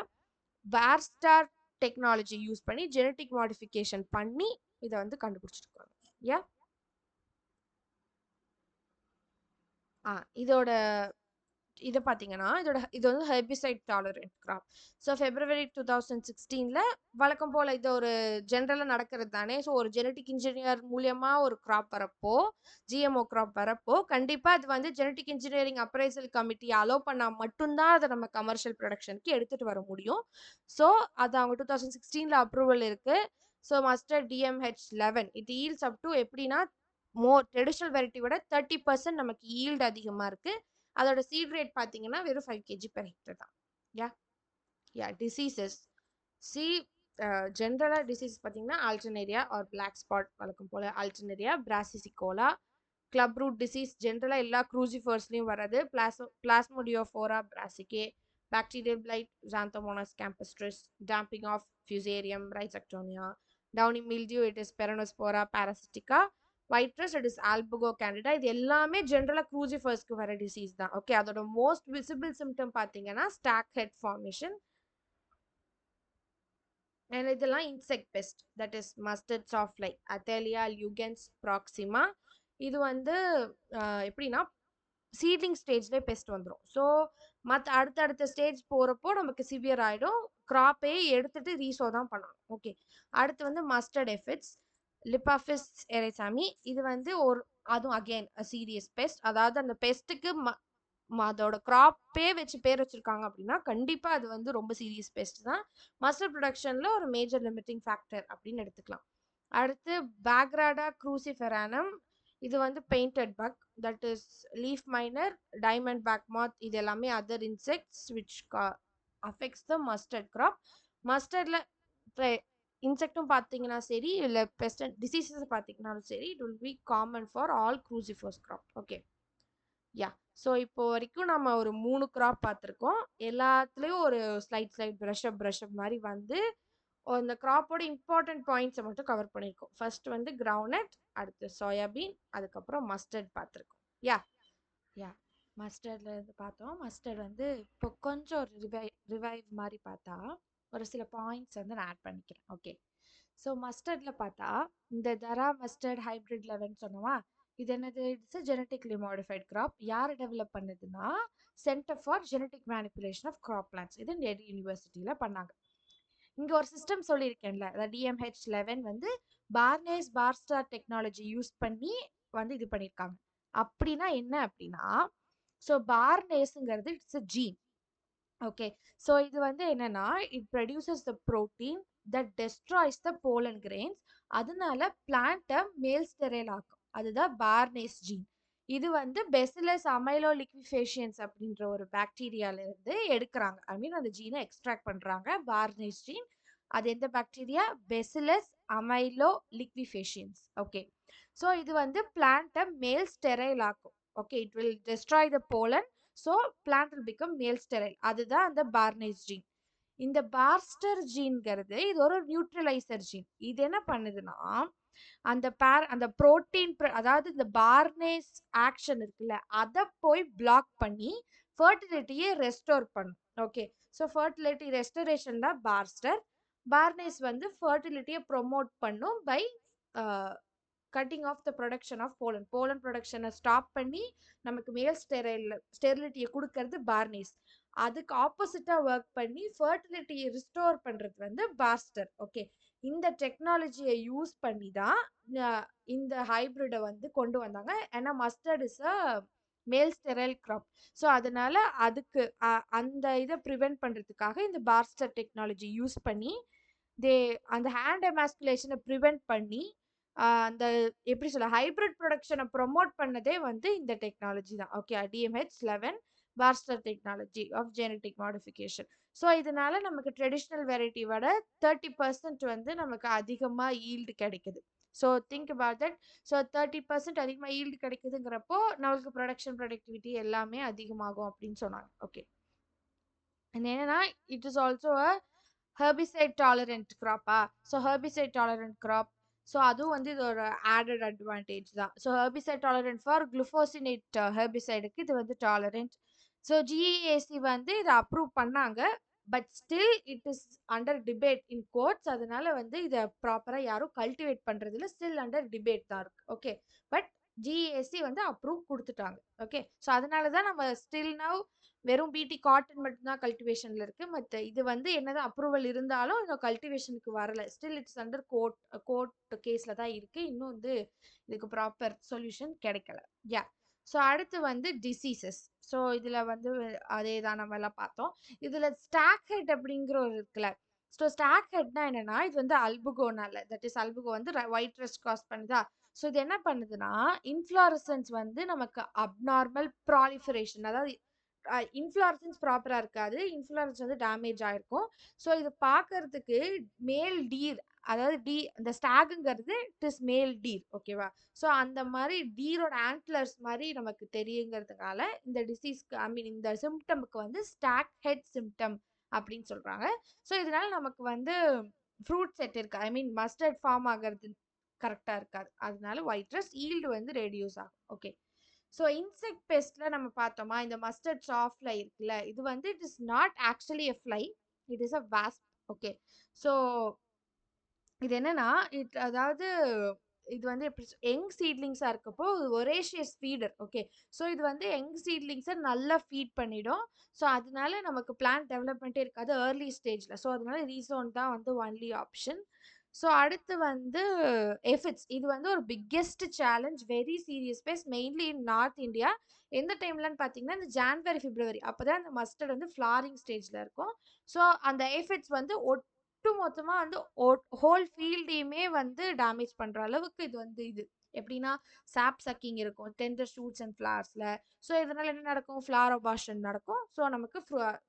வேர்ஸ்டார் டெக்னாலஜி யூஸ் பண்ணி ஜெனட்டிக் மாடிஃபிகேஷன் பண்ணி இதை வந்து கண்டுபிடிச்சிருக்காங்க. யா இதோட இதை பார்த்தீங்கன்னா இது வந்து herbicide tolerant crop. So February 2016 வழக்கம் போல் இது ஒரு ஜென்ரலாக நடக்கிறது தானே. ஸோ ஒரு ஜெனட்டிக் இன்ஜினியர் மூலியமா ஒரு கிராப் வரப்போ, ஜிஎம்ஓ கிராப் வரப்போ, கண்டிப்பாக அது வந்து genetic engineering appraisal committee allow பண்ணால் மட்டும்தான் அதை நம்ம கமர்ஷியல் ப்ரொடக்ஷனுக்கு எடுத்துகிட்டு வர முடியும். ஸோ அது அவங்க 2016 அப்ரூவல் இருக்கு. So mustard DMH11 it yields up to எப்படின்னா ட்ரெடிஷ்னல் வெரைட்டி விட 30% நமக்கு ஈல்டு அதிகமாக இருக்கு. அதோட சீட் ரேட் பார்த்தீங்கன்னா வெறும் 5 kg per hectare தான். யா டிசீசஸ் சி ஜென்ரலாக டிசீஸ் பார்த்தீங்கன்னா ஆல்டர்னேரியா ஆர் பிளாக் ஸ்பாட், வழக்கம் போல் Alternaria, brassicicola, club root disease ஜென்ரலாக எல்லா க்ரூசிஃபர்ஸ்லையும் வர்றது, Plasmodiophora brassicae, bacterial blight, Xanthomonas campestris, damping off Fusarium, Rhizoctonia, downy mildew it is Peronospora parasitica, white rust it is Albugo candida. இது எல்லாமே ஜென்ரலாக க்ரூசிஃபர்ஸ்க்கு வர டிசீஸ் தான். ஓகே, அதோட மோஸ்ட் விசிபிள் சிம்டம் பார்த்தீங்கன்னா ஸ்டாக் ஹெட் ஃபார்மேஷன். அண்ட் இதெல்லாம் insect pest, that is mustards of like Athalia lugens proxima. இது வந்து எப்படின்னா சீட்லிங் ஸ்டேஜ்லேயே பெஸ்ட் வந்துடும். ஸோ அடுத்தடுத்த ஸ்டேஜ் போகிறப்போ நமக்கு சிவியர் ஆகிடும். கிராப்பே எடுத்துட்டு ரீசோ தான் பண்ணணும். ஓகே, அடுத்து வந்து மஸ்டர்ட் எஃபிட்ஸ், லிப்பாஃபிஸ் எரேசாமி. இது வந்து அதுவும் அகெயின் சீரியஸ் பெஸ்ட். அதாவது அந்த பெஸ்ட்டுக்கு அதோட கிராப்பே வச்சு பேர் வச்சிருக்காங்க அப்படின்னா கண்டிப்பா அது வந்து ரொம்ப சீரியஸ் பெஸ்ட் தான். மஸ்டர்ட் ப்ரொடக்ஷன்ல ஒரு மேஜர் லிமிட்டிங் ஃபேக்டர் அப்படின்னு எடுத்துக்கலாம். அடுத்து பேக்ராடா க்ரூசிஃபெரானம். இது வந்து painted bug, that is leaf miner, diamond back moth. இது எல்லாமே other insects which affects the mustard crop. மஸ்டர்ட்ல இன்செக்டும் பார்த்தீங்கன்னா சரி, இல்லை பெஸ்ட் டிசீசஸ் பார்த்தீங்கன்னாலும் சரி, it will be common for all crucifers crop. Okay, yeah. So இப்போ வரைக்கும் நம்ம ஒரு 3 கிராப் பார்த்துருக்கோம். எல்லாத்துலேயும் ஒரு ஸ்லைட் ப்ரஷ்அப் மாதிரி வந்து அந்த கிராப்போட இம்பார்ட்டன்ட் பாயிண்ட்ஸை மட்டும் கவர் பண்ணியிருக்கோம். ஃபர்ஸ்ட் வந்து கிரவுண்ட்நட், அடுத்து சோயாபீன், அதுக்கப்புறம் மஸ்டர்ட் பார்த்துருக்கோம். யா மஸ்டர்டில் இருந்து பார்த்தோம். மஸ்டர்ட் வந்து இப்போ கொஞ்சம் ஒரு ரிவைவ் மாதிரி பார்த்தா ஒரு சில பாயிண்ட்ஸ் வந்து நான் ஆட் பண்ணிக்கிறேன். ஓகே, ஸோ மஸ்டர்டில் பார்த்தா இந்த தரா மஸ்டர்ட் ஹைப்ரிட் 11 சொன்னோமா, இது என்னது? It's a genetically modified crop. யார் டெவலப் பண்ணதுன்னா centre for genetic manipulation of crop plants. இது டெல்லி யூனிவர்சிட்டியில் பண்ணாங்க. இங்கே ஒரு சிஸ்டம் சொல்லியிருக்கேன்ல, அதாவது DMH11 வந்து பார்னேஸ் பார்ஸ்டார் டெக்னாலஜி யூஸ் பண்ணி வந்து இது பண்ணியிருக்காங்க. அப்படின்னா என்ன அப்படின்னா, ஸோ பார்னேஸுங்கிறது it's a gene. Okay, so இது வந்து என்னன்னா it produces the protein that destroys the pollen grains. அதனால பிளான்ட்டை மேல் ஸ்டெரைல் ஆக்கும். அதுதான் பார்னேஸ் ஜீன். இது வந்து பெசிலஸ் அமைலோ லிக்விஃபேஷியன்ஸ் அப்படின்ற ஒரு பாக்டீரியால இருந்து எடுக்கிறாங்க. ஐ மீன் அந்த ஜீனை எக்ஸ்ட்ராக்ட் பண்றாங்க, பார்னேஸ் ஜீன். அது எந்த bacteria? Bacillus amyloliquefaciens. Okay, so இது வந்து பிளான்ட்டை மேல் ஸ்டெரைல் ஆக்கும். Okay, it will destroy the pollen, so plant will become male sterile. அதுதான் அந்த பார்னேஸ் ஜீன். இந்த பார்ஸ்டர் ஜீன்கிறது இது ஒரு நியூட்ரலைசர் ஜீன். இது என்ன பண்ணுதுன்னா அந்த புரோட்டீன் அதாவது இந்த பார்னேஸ் ஆக்ஷன் இருக்குல்ல, அதை போய் பிளாக் பண்ணி ஃபர்டிலிட்டியை ரெஸ்டோர் பண்ணும். ஓகே, ஸோ ஃபர்டிலிட்டி ரெஸ்டரேஷன் தான் பார்ஸ்டர். பார்னேஸ் வந்து ஃபர்டிலிட்டியை ப்ரொமோட் பண்ணும் by cutting off the production of pollen ப்ரொடக்ஷனை ஸ்டாப் பண்ணி நமக்கு மேல் ஸ்டெரிலிட்டியை கொடுக்கறது பார்னேஸ். அதுக்கு ஆப்போசிட்டாக ஒர்க் பண்ணி ஃபர்டிலிட்டியை ரிஸ்டோர் பண்ணுறது வந்து பார்ஸ்டர். ஓகே, இந்த டெக்னாலஜியை யூஸ் பண்ணி தான் இந்த ஹைப்ரிடை வந்து கொண்டு வந்தாங்க. ஏன்னா மஸ்டர்ட் இஸ் அ மேல் ஸ்டெரைல் கிராப். ஸோ அதனால அதுக்கு அந்த இதை ப்ரிவென்ட் பண்ணுறதுக்காக இந்த பார்ஸ்டர் டெக்னாலஜி யூஸ் பண்ணி அந்த ஹேண்ட் எமாஸ்குலேஷனை ப்ரிவென்ட் பண்ணி அந்த எப்படி சொல்ல ஹைப்ரிட் ப்ரொடக்ஷனை ப்ரொமோட் பண்ணதே வந்து இந்த டெக்னாலஜி தான். Okay, DMH11 barstar technology of genetic modification. So இதனால நமக்கு ட்ரெடிஷ்னல் வெரைட்டி விட 30% வந்து நமக்கு அதிகமாக ஈல்டு கிடைக்குது. So think about that. So 30% அதிகமாக ஈல்டு கிடைக்குதுங்கிறப்போ நம்மளுக்கு ப்ரொடக்டிவிட்டி எல்லாமே அதிகமாகும் அப்படின்னு சொன்னாங்க. ஓகே, என்னன்னா it is also a herbicide tolerant crop. So herbicide tolerant crop, so அதுவும் வந்து இது ஒரு ஆடட் அட்வான்டேஜ் தான். So herbicide tolerant for glufosinate ஹெர்பிசைடுக்கு இது வந்து டாலரண்ட். ஸோ ஜிஏசி வந்து இதை அப்ரூவ் பண்ணாங்க. But still it is under debate in courts. அதனால வந்து இதை ப்ராப்பராக யாரும் கல்டிவேட் பண்ணுறதுல ஸ்டில் அண்டர் டிபேட் தான் இருக்கு. ஓகே, பட் ஜிஏசி வந்து அப்ரூவ் கொடுத்துட்டாங்க. ஓகே, ஸோ அதனால தான் நம்ம ஸ்டில் நவ் வெறும் பிடி காட்டன் மட்டும்தான் கல்டிவேஷன்ல இருக்கு. மற்ற இது வந்து என்னதான் அப்ரூவல் இருந்தாலும் இன்னும் கல்டிவேஷனுக்கு வரல. ஸ்டில் இட்ஸ் அண்டர் கோர்ட் கேஸ்ல தான் இருக்கு. இன்னும் வந்து இதுக்கு ப்ராப்பர் சொல்யூஷன் கிடைக்கல. யா. ஸோ அடுத்து வந்து டிசீசஸ். ஸோ இதுல வந்து அதே தான் நம்ம எல்லாம் பார்த்தோம். இதுல ஸ்டாக் ஹெட் அப்படிங்கிற ஒரு இருக்குல்ல. ஸோ ஸ்டாக் ஹெட்னா என்னன்னா, இது வந்து அல்புகோனால, தட் இஸ் அல்புகோ வந்து ஒயிட் ரெஸ்ட் காஸ் பண்ணுதா. ஸோ இது என்ன பண்ணுதுன்னா, இன்ஃப்ளாரசன்ஸ் வந்து நமக்கு அப்நார்மல் ப்ராலிஃபரேஷன், அதாவது இன்ஃப்ளாரசன்ஸ் ப்ராப்பரா இருக்காது. இன்ஃப்ளாரன்ஸ் வந்து டேமேஜ் ஆயிருக்கும். ஸோ இது பார்க்கறதுக்கு மேல் டீர், அதாவது இந்த ஸ்டாகுங்கிறது இட் இஸ் மேல் டீர். ஓகேவா. ஸோ அந்த மாதிரி டீரோட ஆண்ட்லர்ஸ் மாதிரி நமக்கு தெரியுங்கிறதுனால இந்த டிசீஸ்க்கு, ஐ மீன் இந்த சிம்டமுக்கு வந்து ஸ்டாக் ஹெட் சிம்டம் அப்படின்னு சொல்றாங்க. ஸோ இதனால நமக்கு வந்து ஃப்ரூட் செட் இருக்கு, ஐ மீன் மஸ்டர்ட் ஃபார்ம் ஆகிறது கரெக்டாக இருக்காது. அதனால ஒயிட் ரெஸ்ட் ஈல்டு வந்து ரெடியூஸ் ஆகும். ஓகே. ஸோ இன்செக்ட் பெஸ்ட்ல நம்ம பார்த்தோமா, இந்த மஸ்டர்ட் சாஃப்ட் ஃப்ளை இருக்குல்ல, இது வந்து it is not actually a fly, it is a wasp. Okay. So இது என்னன்னா, அதாவது இது வந்து எப்படி யங் சீட்லிங்ஸா இருக்கப்போ ஒரேஷியஸ் ஃபீடர். ஓகே. ஸோ இது வந்து யங் சீட்லிங்ஸை நல்லா ஃபீட் பண்ணிடும். ஸோ அதனால நமக்கு பிளான்ட் டெவலப்மெண்ட்டே இருக்காது ஏர்லி ஸ்டேஜ்ல. ஸோ அதனால ரீசோன் தான் வந்து ஒன்லி ஆப்ஷன். ஸோ அடுத்து வந்து எஃபிட்ஸ். இது வந்து ஒரு biggest challenge, very serious pest, mainly in north India. எந்த டைம்லன்னு பார்த்தீங்கன்னா, இந்த ஜான்வரி பிப்ரவரி அப்போதான் அந்த மஸ்டர்ட் வந்து ஃப்ளாரிங் ஸ்டேஜ்ல இருக்கும். ஸோ அந்த எஃபிட்ஸ் வந்து ஒட்டு மொத்தமா வந்து ஹோல் ஃபீல்டையுமே வந்து டேமேஜ் பண்ற அளவுக்கு இது வந்து இது எப்படின்னா, சாப் சக்கிங் இருக்கும் டெண்டர் ஷூட்ஸ் அண்ட் ஃபிளார்ஸ்ல. ஸோ இதனால என்ன நடக்கும், ஃபிளார் அபார்ஷன் நடக்கும். ஸோ நமக்கு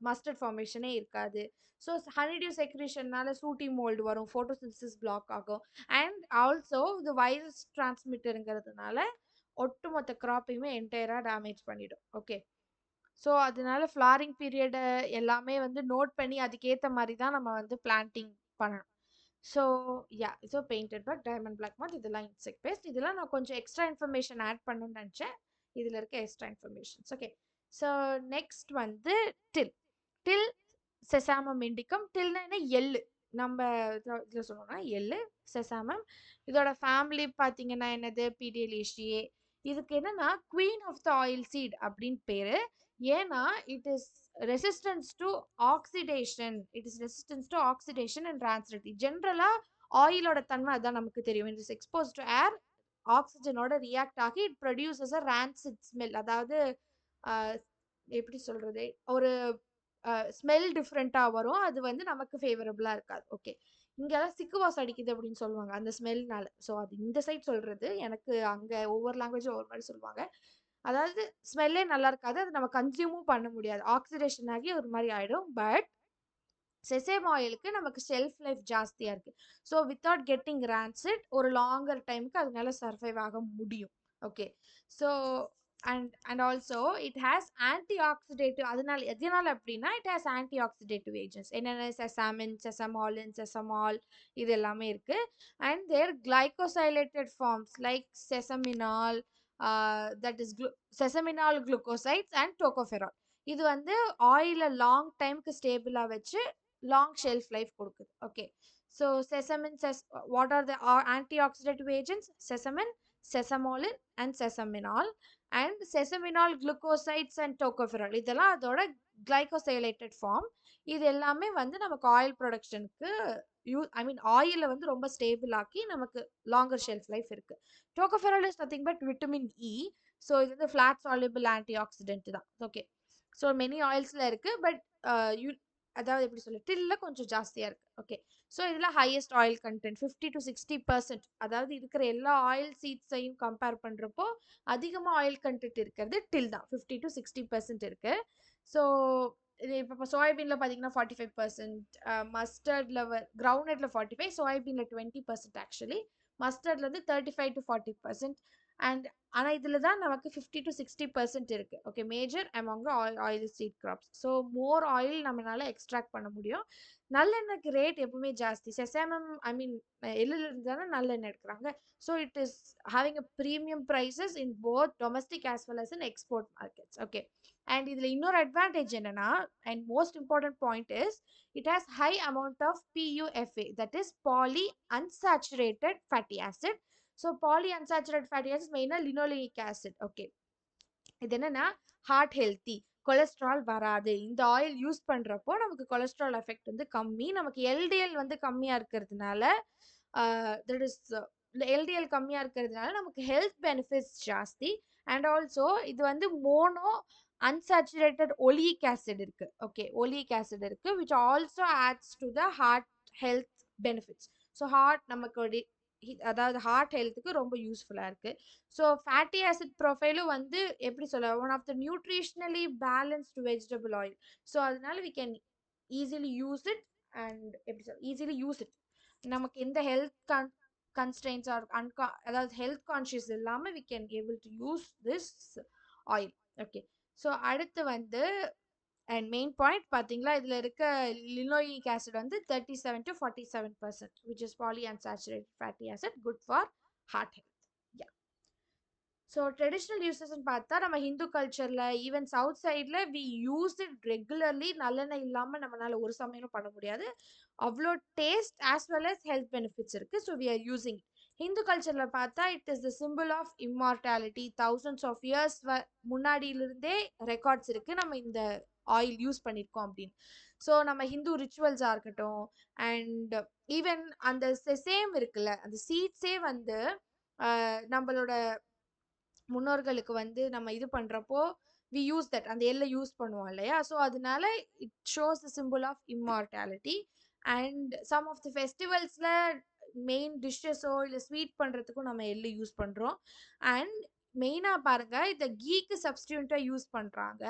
மஸ்டர்ட் ஃபார்மேஷனே இருக்காது. ஸோ ஹனிடியூ செக்ரேஷன்னால சூட்டி மோல்டு வரும், ஃபோட்டோசிந்தசிஸ் பிளாக் ஆகும். அண்ட் ஆல்சோ இது வைரஸ் டிரான்ஸ்மிட்டருங்கிறதுனால ஒட்டுமொத்த கிராப்பையுமே என்டையராக டேமேஜ் பண்ணிடும். ஓகே. ஸோ அதனால ஃப்ளாரிங் பீரியட் எல்லாமே வந்து நோட் பண்ணி அதுக்கேற்ற மாதிரி தான் நம்ம வந்து பிளான்டிங் பண்ணணும். So yeah. So painted bug, diamond black moth, இதெல்லாம் இன்செக்ட் பேஸ்ட். இதெல்லாம் நான் கொஞ்சம் எக்ஸ்ட்ரா இன்ஃபர்மேஷன் ஆட் பண்ணணும்னு நினச்சேன். இதில் இருக்க extra informations. Okay. So next வந்து டில். டில் செசாமம் இண்டிகம். டில்னா என்ன, எள்ளு. நம்ம இதில் சொல்லணும்னா எள்ளு, செசாமம். இதோட ஃபேமிலி பார்த்தீங்கன்னா என்னது, பீடியலேஷியே. இதுக்கு என்னன்னா queen of the oil seed அப்படின்னு பேரு. ஏன்னா it is resistance to oxidation, it is resistance to oxidation and rancidity. ஜென்ரலா ஆயிலோட தன்மை அதான் நமக்கு தெரியும். It is expose to air, ஆக்சிஜனோட ரியாக்ட் ஆகி it produces a rancid smell. அதாவது எப்படி சொல்றது, ஒரு ஸ்மெல் டிஃப்ரெண்ட்டாக வரும். அது வந்து நமக்கு ஃபேவரபுளாக இருக்காது. ஓகே. இங்கெல்லாம் சிக்கு வாசம் அடிக்குது அப்படின்னு சொல்லுவாங்க அந்த ஸ்மெல்னால. ஸோ அது இந்த சைட் சொல்றது. எனக்கு அங்கே ஒவ்வொரு லாங்குவேஜும் ஒவ்வொரு மாதிரி சொல்லுவாங்க. அதாவது ஸ்மெல்லே நல்லா இருக்காது, அது நம்ம கன்சியூமும் பண்ண முடியாது, ஆக்சிடேஷன் ஆகி ஒரு மாதிரி ஆயிடும். பட் செசேம் ஆயிலுக்கு நமக்கு ஷெல்ஃப் லைஃப் ஜாஸ்தியாக இருக்குது. ஸோ வித்தவுட் கெட்டிங் ரான்சிட் ஒரு லாங்கர் டைமுக்கு அதனால சர்வைவ் ஆக முடியும். Okay. So and also it has anti oxidative. எதனால அப்படின்னா it has anti oxidative agents. என்னென்ன, செசாமின், செசமாலின், செசமால், இது எல்லாமே இருக்கு. And their glycosylated forms like sesaminol, that is sesaminol glucosides and tocopherol. இது வந்து ஆயிலை லாங் டைமுக்கு ஸ்டேபிளாக வச்சு லாங் ஷெல்ஃப் லைஃப் கொடுக்குது. Okay. So sesamin, what are the antioxidative agents? Sesamin, sesamolin and sesaminol. And sesaminol glucosides and tocopherol இதெல்லாம் அதோட glycosylated form. இது எல்லாமே வந்து நமக்கு ஆயில் ப்ரொடக்ஷனுக்கு ஐ மீன் ஆயிலை வந்து ரொம்ப ஸ்டேபிள் ஆக்கி நமக்கு லாங்கர் ஷெல்ஃப் லைஃப் இருக்கு. Tocopherol is nothing but vitamin E. So இது வந்து ஃபிளாட் சால்யூபிள் ஆன்டி ஆக்சிடென்ட் தான். ஓகே. ஸோ மெனி ஆயில்ஸில் இருக்குது. பட் அதாவது எப்படி சொல்ல, டில்ல கொஞ்சம் ஜாஸ்தியாக இருக்குது. ஓகே. ஸோ இதில் ஹையஸ்ட் ஆயில் கண்டென்ட் 50 to 60%. அதாவது இருக்கிற எல்லா ஆயில் சீட்ஸையும் கம்பேர் பண்ணுறப்போ அதிகமாக ஆயில் கண்டென்ட் இருக்கிறது டில் தான். 50 to 60% இருக்குது. ஸோ இது இப்போ சோயாபீனில் பார்த்தீங்கன்னா 45%, மஸ்டர்டில் கிரவுண்ட்நட்டில் 45%, சோயாபீனில் 20% ஆக்சுவலி. மஸ்டர்டில் வந்து 35 to 40%, அண்ட் ஆனா இதுல தான் நமக்கு 50 to 60% இருக்கு. Okay, major among oil seed crops. So more oil நம்மளால எக்ஸ்ட்ராக்ட் பண்ண முடியும். நல்லெண்ணெய்க்கு ரேட் எப்பவுமே ஜாஸ்தி. செசாமம் ஐ மீன் எள்ளுல இருந்து தானே நல்லெண்ணெய் எடுக்கிறாங்க. So it is having a premium prices in both domestic as well as in export markets. Okay, and இதுல இன்னொரு அட்வான்டேஜ் என்னன்னா, and most important point is it has high amount of PUFA, that is poly unsaturated fatty acid. So poly unsaturated fatty acid மெயினாக linoleic acid. Okay, இது என்னன்னா heart healthy, cholesterol வராது. இந்த oil use பண்ணுறப்போ நமக்கு cholesterol effect வந்து கம்மி. நமக்கு எல்டிஎல் வந்து கம்மியாக இருக்கிறதுனால தட் இஸ் எல்டிஎல் கம்மியாக இருக்கிறதுனால நமக்கு ஹெல்த் பெனிஃபிட்ஸ் ஜாஸ்தி. அண்ட் ஆல்சோ இது வந்து மோனோ அன்சாச்சுரேட்டட் ஒலிக் ஆசிட் இருக்கு. ஓகே, ஒலிக் ஆசிட் இருக்கு which also adds to the heart health benefits. So heart நமக்கு அதாவது ஹார்ட் ஹெல்த்துக்கு ரொம்ப யூஸ்ஃபுல்லாக இருக்குது. ஸோ ஃபேட்டி ஆசிட் ப்ரொஃபைலும் வந்து எப்படி சொல்ல, one of the nutritionally balanced vegetable oil. So அதனால we can easily use it. And எப்படி சொல்ல, ஈஸிலி யூஸ் இட். நமக்கு எந்த ஹெல்த் கன்ஸ்ட்ரெயின்ஸ் ஆர் அதாவது ஹெல்த் கான்ஷியஸ் இல்லாமல் we can able to use this oil. Okay, so அடுத்து வந்து and main point பார்த்தீங்களா, இதில் இருக்க லினோயிக் ஆசிட் வந்து 37 to 47%, which is polyunsaturated fatty acid, good for heart health. Yeah. So traditional யூசஸ்ன்னு பார்த்தா நம்ம ஹிந்து கல்ச்சரில் ஈவன் சவுத் சைடில் வி யூஸ் இட் ரெகுலர்லி. நல்லெண்ணெய் இல்லாமல் நம்மளால ஒரு சமையலும் பண்ண முடியாது. அவ்வளோ taste as well as health benefits இருக்குது. So we are using. Hindu கல்ச்சரில் பார்த்தா it is the symbol of immortality. Thousands of years முன்னாடியிலிருந்தே ரெக்கார்ட்ஸ் இருக்குது நம்ம இந்த ஆயில் யூஸ் பண்ணியிருக்கோம் அப்படின்னு. ஸோ நம்ம ஹிந்து ரிச்சுவல்ஸாக இருக்கட்டும், அண்ட் ஈவன் அந்த செசேம் இருக்குல்ல, அந்த சீட்ஸே வந்து நம்மளோட முன்னோர்களுக்கு வந்து நம்ம இது பண்ணுறப்போ வி யூஸ் தட், அந்த எல்லை யூஸ் பண்ணுவோம் இல்லையா. ஸோ அதனால it shows the symbol of immortality. And some of the ஃபெஸ்டிவல்ஸில் மெயின் டிஷ்ஷஸோ இல்லை ஸ்வீட் பண்ணுறதுக்கும் நம்ம எள்ளு யூஸ் பண்ணுறோம். அண்ட் மெயினாக பாருங்கள், இந்த கீக்கு சப்ஸ்டியூட்டாக யூஸ் பண்ணுறாங்க.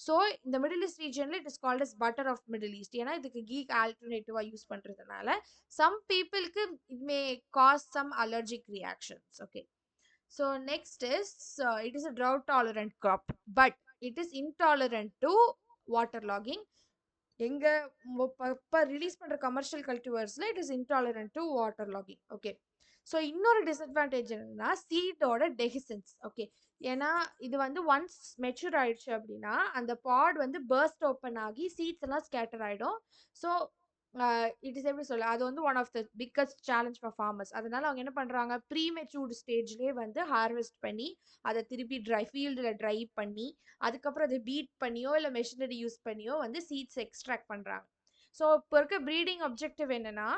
ஸோ இந்த மிடில் ஈஸ்ட் ரீஜனில் it is called as butter of Middle East. ஏன்னா இதுக்கு கீக் ஆல்டர்னேட்டிவாக யூஸ் பண்ணுறதுனால சம் பீப்புளுக்கு it may cause some allergic reactions. Okay, so next is it is a drought tolerant crop, but it is intolerant to waterlogging. எங்க இப்போ release பண்ற commercial கல்டிவர்ஸ்ல it is intolerant to water logging. Okay, so இன்னொரு disadvantage என்னன்னா சீடோட டெஹிசன்ஸ். Okay, ஏன்னா இது வந்து ஒன்ஸ் மெச்சூர் ஆயிடுச்சு அப்படின்னா அந்த பாட் வந்து பர்ஸ்ட் ஓப்பன் ஆகி சீட்ஸ் எல்லாம் ஸ்கேட்டர் ஆயிடும். ஸோ இட் இஸ் எப்படி சொல்ல, அது வந்து one of the biggest challenge for farmers. அதனால அவங்க என்ன பண்றாங்க, ப்ரீ மெச்சூர்டு ஸ்டேஜ்லேயே வந்து ஹார்வெஸ்ட் பண்ணி அதை திருப்பி ஃபீல்டில் ட்ரை பண்ணி அதுக்கப்புறம் அதை பீட் பண்ணியோ இல்லை மெஷினரி யூஸ் பண்ணியோ வந்து சீட்ஸ் எக்ஸ்ட்ராக்ட் பண்ணுறாங்க. ஸோ இப்போ இருக்க ப்ரீடிங் அப்ஜெக்டிவ் என்னன்னா,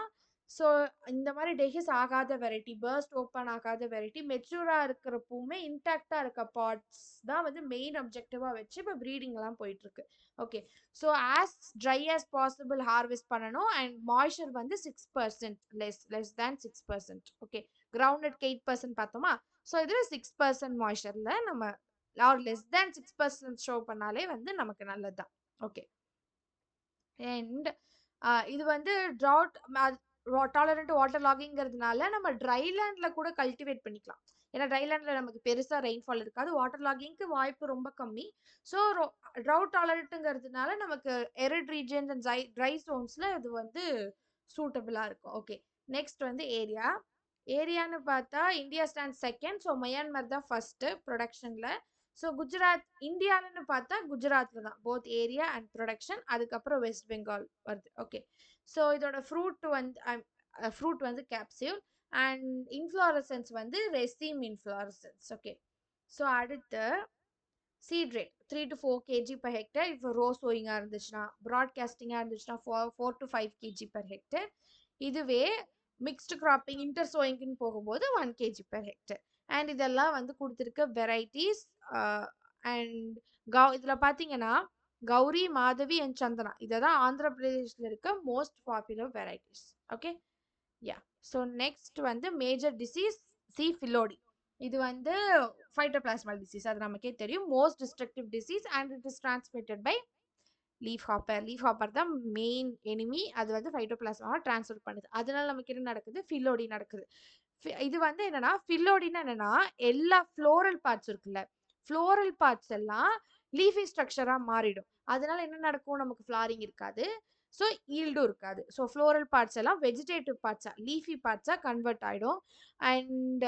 ஸோ இந்த மாதிரி டெஹிஸ் ஆகாத வெரைட்டி, பர்ஸ்ட் ஓப்பன் ஆகாத வெரைட்டி, மெச்சூராக இருக்கிறப்பவுமே இன்டாக்டாக இருக்க பாட்ஸ் தான் வந்து மெயின் அப்ஜெக்டிவாக வச்சு இப்போ ப்ரீடிங்லாம் போயிட்டுருக்கு. Okay, so as try as possible harvest பண்ணணும். அண்ட் மாய்ச்சர் வந்து 6%, லெஸ் தேன் 6%. ஓகே, கிரவுண்டட் 8% பார்த்தோமா. ஸோ இதில் 6% மாய்ச்சரில் நம்ம ஆர் லெஸ் தேன் 6% ஷோ பண்ணாலே வந்து நமக்கு நல்லது தான். ஓகே, அண்ட் இது வந்து ட்ராட் டாலரண்ட் வாட்டர் லாகிங்கிறதுனால நம்ம ட்ரைலேண்டில் கூட கல்டிவேட் பண்ணிக்கலாம். ஏன்னா ட்ரைலேண்டில் நமக்கு பெருசாக ரெயின்ஃபால் இருக்காது, வாட்டர் லாகிங்க்கு வாய்ப்பு ரொம்ப கம்மி. ஸோ ட்ரவுட் டாலரண்ட்டுங்கிறதுனால நமக்கு எரிட் ரீஜன்ஸ் அண்ட் ட்ரை ஜோன்ஸில் இது வந்து சூட்டபிளாக இருக்கும். ஓகே, நெக்ஸ்ட் வந்து ஏரியான்னு பார்த்தா India stand second. So Myanmar தான் ஃபர்ஸ்ட் ப்ரொடக்ஷனில். ஸோ குஜராத் இந்தியாவில்னு பார்த்தா குஜராத்தில் தான் போத் ஏரியா அண்ட் ப்ரொடக்ஷன். அதுக்கப்புறம் வெஸ்ட் பெங்கால் வருது. ஓகே, ஸோ இதோட ஃப்ரூட் வந்து கேப்சியூல் அண்ட் இன்ஃப்ளாரசன்ஸ் வந்து ரெசிம் இன்ஃப்ளாரசன்ஸ். ஓகே, ஸோ அடுத்து seed rate 3 to 4 kg per hectare. இப்போ ரோ சோயிங்காக இருந்துச்சுன்னா, ப்ராட்காஸ்டிங்காக இருந்துச்சுன்னா 4 to 5 kg per hectare. இதுவே மிக்ஸ்டு கிராப்பிங் இன்டர் சோயிங்னு போகும்போது 1 kg per hectare. அண்ட் இதெல்லாம் வந்து கொடுத்துருக்க வெரைட்டிஸ். அண்ட் இதில் பார்த்தீங்கன்னா கௌரி, மாதவி அண்ட் சந்தனா இதை தான் ஆந்திர பிரதேஷில் இருக்க most popular varieties. Okay, yeah. So next வந்து மேஜர் டிசீஸ் சி ஃபிலோடி. இது வந்து ஃபைட்டோபிளாஸ்மா டிசீஸ், அது நமக்கே தெரியும், most destructive disease and it is transmitted by leaf hopper தான் மெயின் எனிமி. அது வந்து ஃபைட்டோபிளாஸ்மாவை டிரான்ஸ்ஃபர் பண்ணுது. அதனால நமக்கு என்ன நடக்குது, ஃபிலோடி நடக்குது. இது வந்து என்னன்னா ஃபில்லோடினா என்னன்னா எல்லா ஃப்ளோரல் பார்ட்ஸ் இருக்குல்ல, ஃப்ளோரல் பார்ட்ஸ் எல்லாம் லீஃபி ஸ்ட்ரக்சரா மாறிடும். அதனால என்ன நடக்கும், நமக்கு ஃப்ளாரிங் இருக்காது. ஸோ ஈல்டும் இருக்காது. ஸோ ஃப்ளோரல் பார்ட்ஸ் எல்லாம் வெஜிடேட்டிவ் பார்ட்ஸா லீஃபி பார்ட்ஸா கன்வெர்ட் ஆயிடும். அண்ட்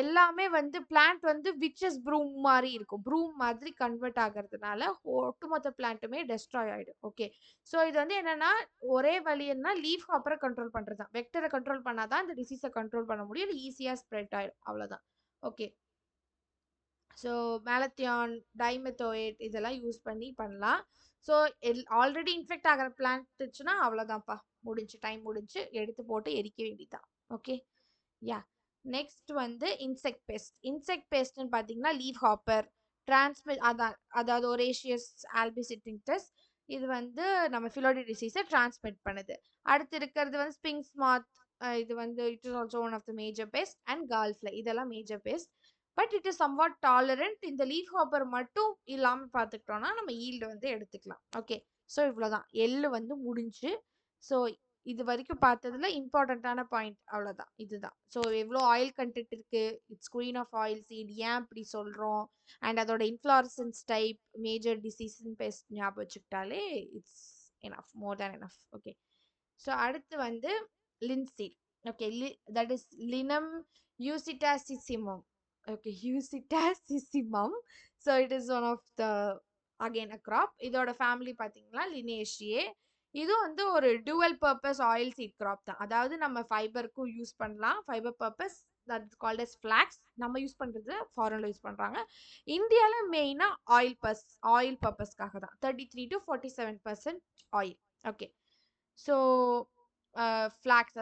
எல்லாமே வந்து பிளான்ட் வந்து விச்சஸ் ப்ரூம் மாதிரி இருக்கும். ப்ரூம் மாதிரி கன்வெர்ட் ஆகிறதுனால ஒட்டுமொத்த பிளான்ட்டுமே டெஸ்ட்ராய் ஆயிடும். ஓகே. ஸோ இது வந்து என்னன்னா ஒரே வழி என்ன, லீஃப் ஹாப்பரை கண்ட்ரோல் பண்றது தான். வெக்டரை கண்ட்ரோல் பண்ணாதான் இந்த டிசீஸை கண்ட்ரோல் பண்ண முடியும். இது ஈஸியா ஸ்ப்ரெட் ஆயிடும். அவ்வளவுதான். ஓகே. ஸோ மேலத்தியான், டைமெத்தோயேட் இதெல்லாம் யூஸ் பண்ணி பண்ணலாம். ஸோ ஆல்ரெடி இன்ஃபெக்ட் ஆகிற பிளான்ட் இருந்துச்சுன்னா அவ்வளோதான்ப்பா, முடிஞ்சு, டைம் முடிஞ்சு, எடுத்து போட்டு எரிக்க வேண்டியதான். ஓகே. யா. நெக்ஸ்ட் வந்து இன்செக்ட் பெஸ்ட். இன்செக்ட் பெஸ்ட்னு பார்த்தீங்கன்னா லீவ் ஹாப்பர், டிரான்ஸ்மிட், அதாவது ஒரேஷியஸ் ஆல்பிசிட்டிங்டஸ். இது வந்து நம்ம ஃபிலோடி டிசீஸை டிரான்ஸ்மிட் பண்ணுது. அடுத்து இருக்கிறது வந்து ஸ்பிங்ஸ் மாத். இது வந்து it is also one of the major pest. And gall fly, இதெல்லாம் major pest. But it is somewhat tolerant. இந்த லீஃப் ஹாப்பர் மட்டும் இல்லாமல் பார்த்துக்கிட்டோம்னா நம்ம ஈல்டு வந்து எடுத்துக்கலாம். ஓகே. ஸோ இவ்வளோதான், எள்ளு வந்து முடிஞ்சு. ஸோ இது வரைக்கும் பார்த்ததுல இம்பார்ட்டண்ட்டான பாயிண்ட் அவ்வளோதான், இதுதான். ஸோ எவ்வளோ ஆயில் கண்டென்ட் இருக்கு, it's queen of oil seed, ஏன் இப்படி சொல்கிறோம், அண்ட் அதோட inflorescence type, major disease pest ஞாபகம் வச்சுக்கிட்டாலே it's enough, more than enough. Okay. So அடுத்து வந்து linseed. Okay. That is Linum usitatissimum. Okay, usitatissimum. So it is one of the again a crop. இதோட family பார்த்தீங்கன்னா Linaceae. இது வந்து ஒரு dual purpose oil seed crop தான். அதாவது நம்ம ஃபைபருக்கும் யூஸ் பண்ணலாம். Fibre purpose that is called as flax. நம்ம யூஸ் பண்ணுறது ஃபாரின்ல யூஸ் பண்ணுறாங்க. இந்தியாவில் மெயினாக ஆயில் பர்பஸ்க்காக தான். 33 to 47% oil. Okay. So flax,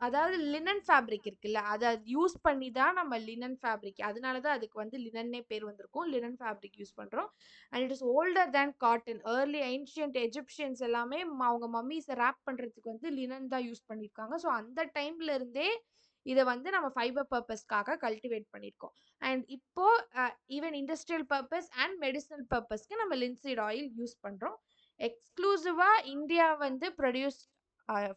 அதாவது லினன் ஃபேப்ரிக் இருக்குல்ல, அதை யூஸ் பண்ணி தான் நம்ம லினன் ஃபேப்ரிக், அதனால தான் அதுக்கு வந்து லினன்னே பேர் வந்திருக்கும். லினன் ஃபேப்ரிக் யூஸ் பண்ணுறோம். And it is older than cotton. Early ancient Egyptians எல்லாமே அவங்க மம்மிஸை ரேப் பண்ணுறதுக்கு வந்து லினன் தான் யூஸ் பண்ணியிருக்காங்க. ஸோ அந்த டைம்ல இருந்தே இதை வந்து நம்ம ஃபைபர் பர்பஸ்க்காக கல்டிவேட் பண்ணியிருக்கோம். அண்ட் இப்போ even industrial purpose and medicinal பர்பஸ்க்கு நம்ம லின்சீட் ஆயில் யூஸ் பண்ணுறோம். எக்ஸ்க்ளூசிவா இந்தியா வந்து ப்ரொடியூஸ்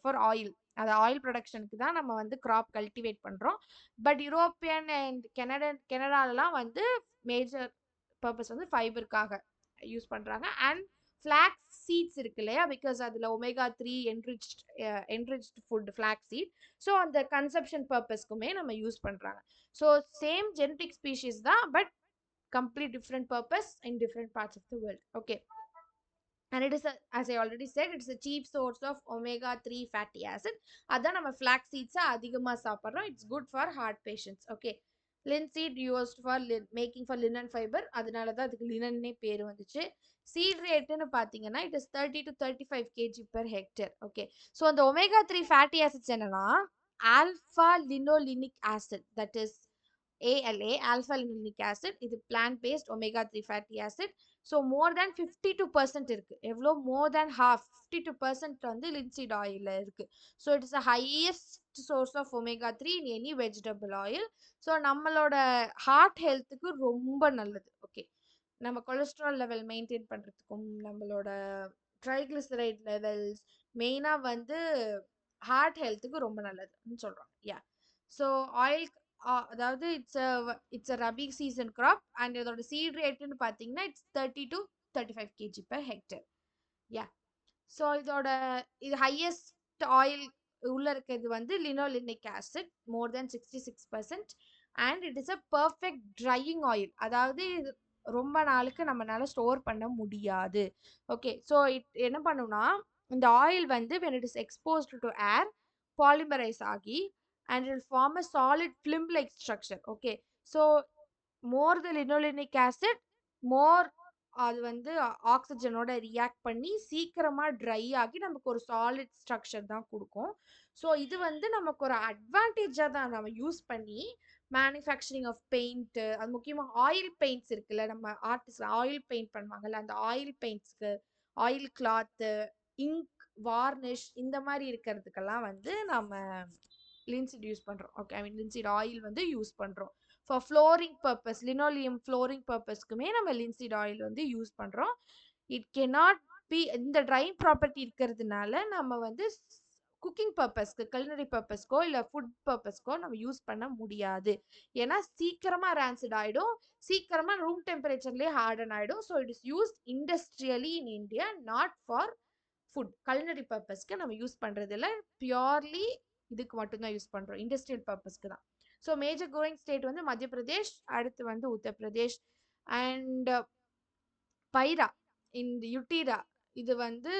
ஃபார் ஆயில், அது ஆயில் ப்ரொடக்ஷனுக்கு தான் நம்ம வந்து கிராப் கல்டிவேட் பண்ணுறோம். பட் யூரோப்பியன் அண்ட் கெனடாலலாம் வந்து மேஜர் பர்பஸ் வந்து ஃபைபருக்காக யூஸ் பண்ணுறாங்க. அண்ட் ஃப்ளாக்ஸ் சீட்ஸ் இருக்கு இல்லையா, பிகாஸ் அதில் omega 3 enriched food flax seed. So அந்த கன்சப்ஷன் பர்பஸ்க்குமே நம்ம யூஸ் பண்ணுறாங்க. ஸோ சேம் ஜெனடிக் ஸ்பீஷீஸ் தான், but complete different purpose in different parts of the world. Okay. And it is as I already said, it's a cheap source of omega 3 fatty acid. அதான் நம்ம flax seeds அதிகமா சாப்பிடுறோம். It's good for heart patients. Okay. Linseed used for making for linen fiber, அதனால தான் அதுக்கு லினன்னே பேர் வந்துச்சு. Seed rate பார்த்தீங்கன்னா it is 30 to 35 kg per hectare. Okay. So அந்த omega 3 fatty acids என்னன்னா alpha linolenic acid, that is ALA, alpha linolenic acid. இது plant based omega 3 fatty acid. So more than 52% இருக்கு. எவ்வளோ, மோர் தேன் ஹாஃப், 52% வந்து linseed ஆயிலில் இருக்கு. So it's a highest source of omega 3 in any vegetable oil. So நம்மளோட heart ஹெல்த்துக்கு ரொம்ப நல்லது. ஓகே. நம்ம கொலஸ்ட்ரால் லெவல் மெயின்டைன் பண்ணுறதுக்கும், நம்மளோட ட்ரைக்ளிசரைட் லெவல்ஸ், மெயினாக வந்து ஹார்ட் ஹெல்த்துக்கு ரொம்ப நல்லதுன்னு சொல்கிறோம். யா. ஸோ ஆயில், அதாவது it's a rabi season crop. And இதோட சீட் ரேட்னு பார்த்தீங்கன்னா it's 30 to 35 kg per hectare. Yeah. So இது ஹையஸ்ட் ஆயில் உள்ள இருக்கிறது வந்து linolenic acid, more than 66%. And it is a perfect drying oil. அதாவது இது ரொம்ப நாளுக்கு நம்மளால ஸ்டோர் பண்ண முடியாது. ஓகே. ஸோ என்ன பண்ணுன்னா, இந்த ஆயில் வந்து when it is exposed to air polymerise ஆகி and it will form a solid film like structure. Okay. So more the linolenic acid, more அது வந்து ஆக்சிஜனோட ரியாக்ட் பண்ணி சீக்கிரமா ட்ரை ஆகி நமக்கு ஒரு சாலிட் ஸ்ட்ரக்சர் தான் கொடுக்கும். ஸோ இது வந்து நமக்கு ஒரு அட்வான்டேஜாக தான் நம்ம யூஸ் பண்ணி மேனுஃபேக்சரிங் ஆஃப் பெயிண்ட், அது முக்கியமாக ஆயில் பெயிண்ட்ஸ் இருக்குல்ல, நம்ம ஆர்டிஸ்ட் ஆயில் பெயிண்ட் பண்ணுவாங்கல்ல, அந்த ஆயில் பெயிண்ட்ஸ்க்கு, ஆயில் கிளாத்து, இங்க், வார்னிஷ், இந்த மாதிரி இருக்கிறதுக்கெல்லாம் வந்து நம்ம லின்சீட் யூஸ் பண்ணுறோம். Okay. I mean linseed oil வந்து யூஸ் பண்ணுறோம். For flooring purpose, linoleum flooring பர்பஸ்க்குமே நம்ம லின்சீட் ஆயில் வந்து யூஸ் பண்ணுறோம். இட் கெனாட் பி, இந்த ட்ரை ப்ராப்பர்ட்டி இருக்கிறதுனால நம்ம வந்து குக்கிங் பர்பஸ்க்கு culinary பர்பஸ்க்கோ இல்ல ஃபுட் பர்பஸ்க்கோ நம்ம யூஸ் பண்ண முடியாது. ஏன்னா சீக்கிரமா rancid ஆயிடும். சீக்கிரமா ரூம் டெம்பரேச்சர்லயே ஹார்டன் ஆயிடும். So it is used industrially in India, not for food. culinary பர்பஸ்க்கு நம்ம யூஸ் பண்றது இல்ல. பியூர்லி இதுக்கு மட்டும் தான் யூஸ் பண்றோம். இண்டஸ்ட்ரியல் பர்பஸ்க்கு தான். ஸோ மேஜர் growing ஸ்டேட் வந்து மத்திய பிரதேஷ், அடுத்து வந்து உத்தரப்பிரதேஷ் அண்ட் பைரா இந்த யுட்டீரா இது வந்து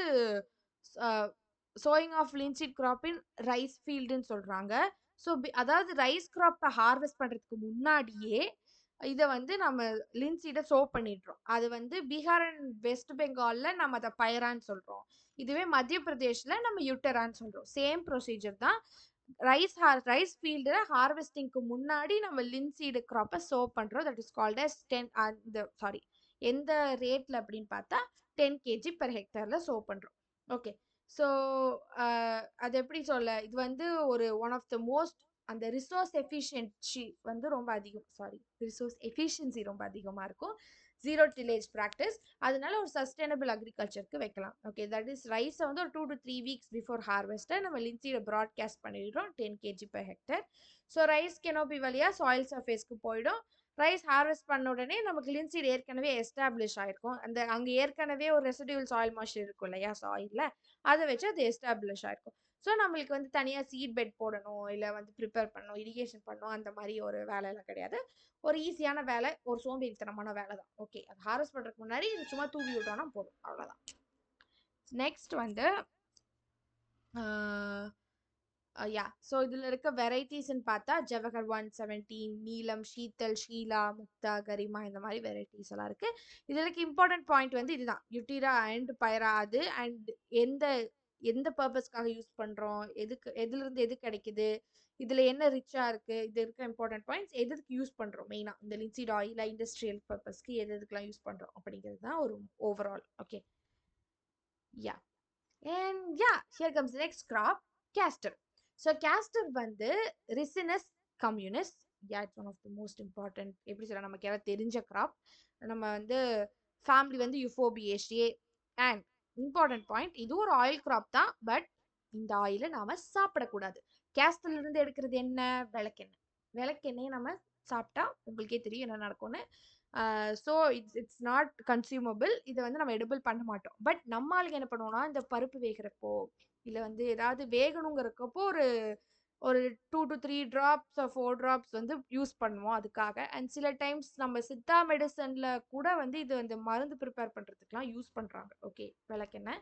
sowing of linseed crop in rice ஃபீல்டுன்னு சொல்றாங்க. ஸோ அதாவது ரைஸ் கிராப்பை ஹார்வெஸ்ட் பண்றதுக்கு முன்னாடியே இதை வந்து நம்ம லின்சீடை சோ பண்ணிடுறோம். அது வந்து பீகார் அண்ட் வெஸ்ட் பெங்கால்ல நம்ம அதை பைரான்னு சொல்றோம். இதுவே மத்திய பிரதேஷ்ல நம்ம யுட்டரான்னு சொல்றோம். சேம் ப்ரொசீஜர் தான். ரைஸ் ஃபீல்டு ஹார்வெஸ்டிங்க்கு முன்னாடி நம்ம லின்சீடு கிராப்பை சோ பண்றோம். That is called as 10 sorry எந்த ரேட்ல அப்படின்னு பார்த்தா 10 kg பெர் ஹெக்டர்ல சோ பண்றோம். ஓகே. ஸோ அது எப்படி சொல்ல, இது வந்து ஒரு ஒன் ஆஃப் த மோஸ்ட் அந்த ரிசோர்ஸ் எஃபிஷியன்சி வந்து ரொம்ப அதிகம். சாரி, ரிசோர்ஸ் எஃபிஷியன்சி ரொம்ப அதிகமாக இருக்கும். Zero tillage practice. அதனால ஒரு சஸ்டைனபிள் அக்ரிகல்ச்சருக்கு வைக்கலாம். ஓகே, தட் இஸ் ரைஸை வந்து ஒரு 2 to 3 weeks பிஃபோர் ஹார்வெஸ்ட்டை நம்ம லின்சியில் ப்ராட்காஸ்ட் பண்ணிடுறோம் 10 kg per hectare. So rice Kenobi வழியாக சாயில் சர்ஃபேஸ்க்கு போயிடும். ரைஸ் ஹார்வெஸ்ட் பண்ண உடனே நமக்கு லின்சீட் ஏற்கனவே எஸ்டாப்ளிஷ் ஆயிருக்கும். அங்கே ஏற்கனவே ஒரு ரெசிடியூல் சாயில் மாய்ஸ்சர் இருக்கும் இல்லையா சாயில்ல, அதை வச்சு அது எஸ்டாப்ளிஷ் ஆயிருக்கும். ஸோ நம்மளுக்கு வந்து தனியாக சீட் பெட் போடணும், இல்லை வந்து ப்ரிப்பேர் பண்ணணும், இரிகேஷன் பண்ணணும், அந்த மாதிரி ஒரு வேலையெல்லாம் கிடையாது. ஒரு ஈஸியான வேலை, ஒரு சோம்பேறித்தனமான வேலை தான். ஓகே, அது ஹார்வெஸ்ட் பண்ணுறதுக்கு முன்னாடி சும்மா தூவி விட்டோம்னா போதும், அவ்வளோதான். நெக்ஸ்ட் வந்து யா ஸோ இதில் இருக்க வெரைட்டிஸ்ன்னு பார்த்தா ஜவஹர் 117, நீலம், ஷீத்தல், ஷீலா, முக்தா, கரிமா, இந்த மாதிரி வெரைட்டிஸ் எல்லாம் இருக்கு. இதில் இருக்க இம்பார்ட்டன்ட் பாயிண்ட் வந்து இதுதான், யுட்டீரா அண்ட் பைரா. அது அண்ட் எந்த எந்த பர்பஸ்க்காக யூஸ் பண்ணுறோம், எதுலேருந்து எது கிடைக்குது, இதில் என்ன ரிச்சாக இருக்குது, இது இருக்க இம்பார்ட்டன்ட் பாயிண்ட்ஸ், எதுக்கு யூஸ் பண்ணுறோம் மெயினாக இந்த லின்சீட் ஆயில் இண்டஸ்ட்ரியல் பர்பஸ்க்கு எதுக்கெல்லாம் யூஸ் பண்ணுறோம் அப்படிங்கிறது தான் ஒரு overall. Okay, yeah and yeah here comes next crop, castor. So castor வந்து Ricinus communis. Yeah it's one of the most important, எப்படி சொல்ல, நமக்கு யாராவது தெரிஞ்ச கிராப். நம்ம வந்து ஃபேமிலி வந்து யூஃபோபியேஷியே. அண்ட் இம்பார்ட்டன்ட் பாயிண்ட், இது ஒரு ஆயில் கிராப் தான், பட் இந்த ஆயிலை நாம சாப்பிடக்கூடாது. கேஸ்டர்ல இருந்து எடுக்கிறது என்ன, விளக்கெண்ணெய். விளக்கெண்ணெய் நம்ம சாப்பிட்டா உங்களுக்கே தெரியும் என்ன நடக்கும்னு. So it's not consumable. இதை வந்து நம்ம எடுபிள் பண்ண மாட்டோம். பட் நம்ம ஆளுங்க என்ன பண்ணுவோம்னா, இந்த பருப்பு வேகிறப்போ இல்லை வந்து ஏதாவது வேகணுங்கிறக்கப்போ ஒரு ஒரு 2 to 3 drops or 4 drops வந்து யூஸ் பண்ணுவோம் அதுக்காக. அண்ட் சில டைம்ஸ் நம்ம சித்தா மெடிசனில் கூட வந்து இது வந்து மருந்து ப்ரிப்பேர் பண்ணுறதுக்குலாம் யூஸ் பண்ணுறாங்க. ஓகே, விளக்கெண்ணெய்.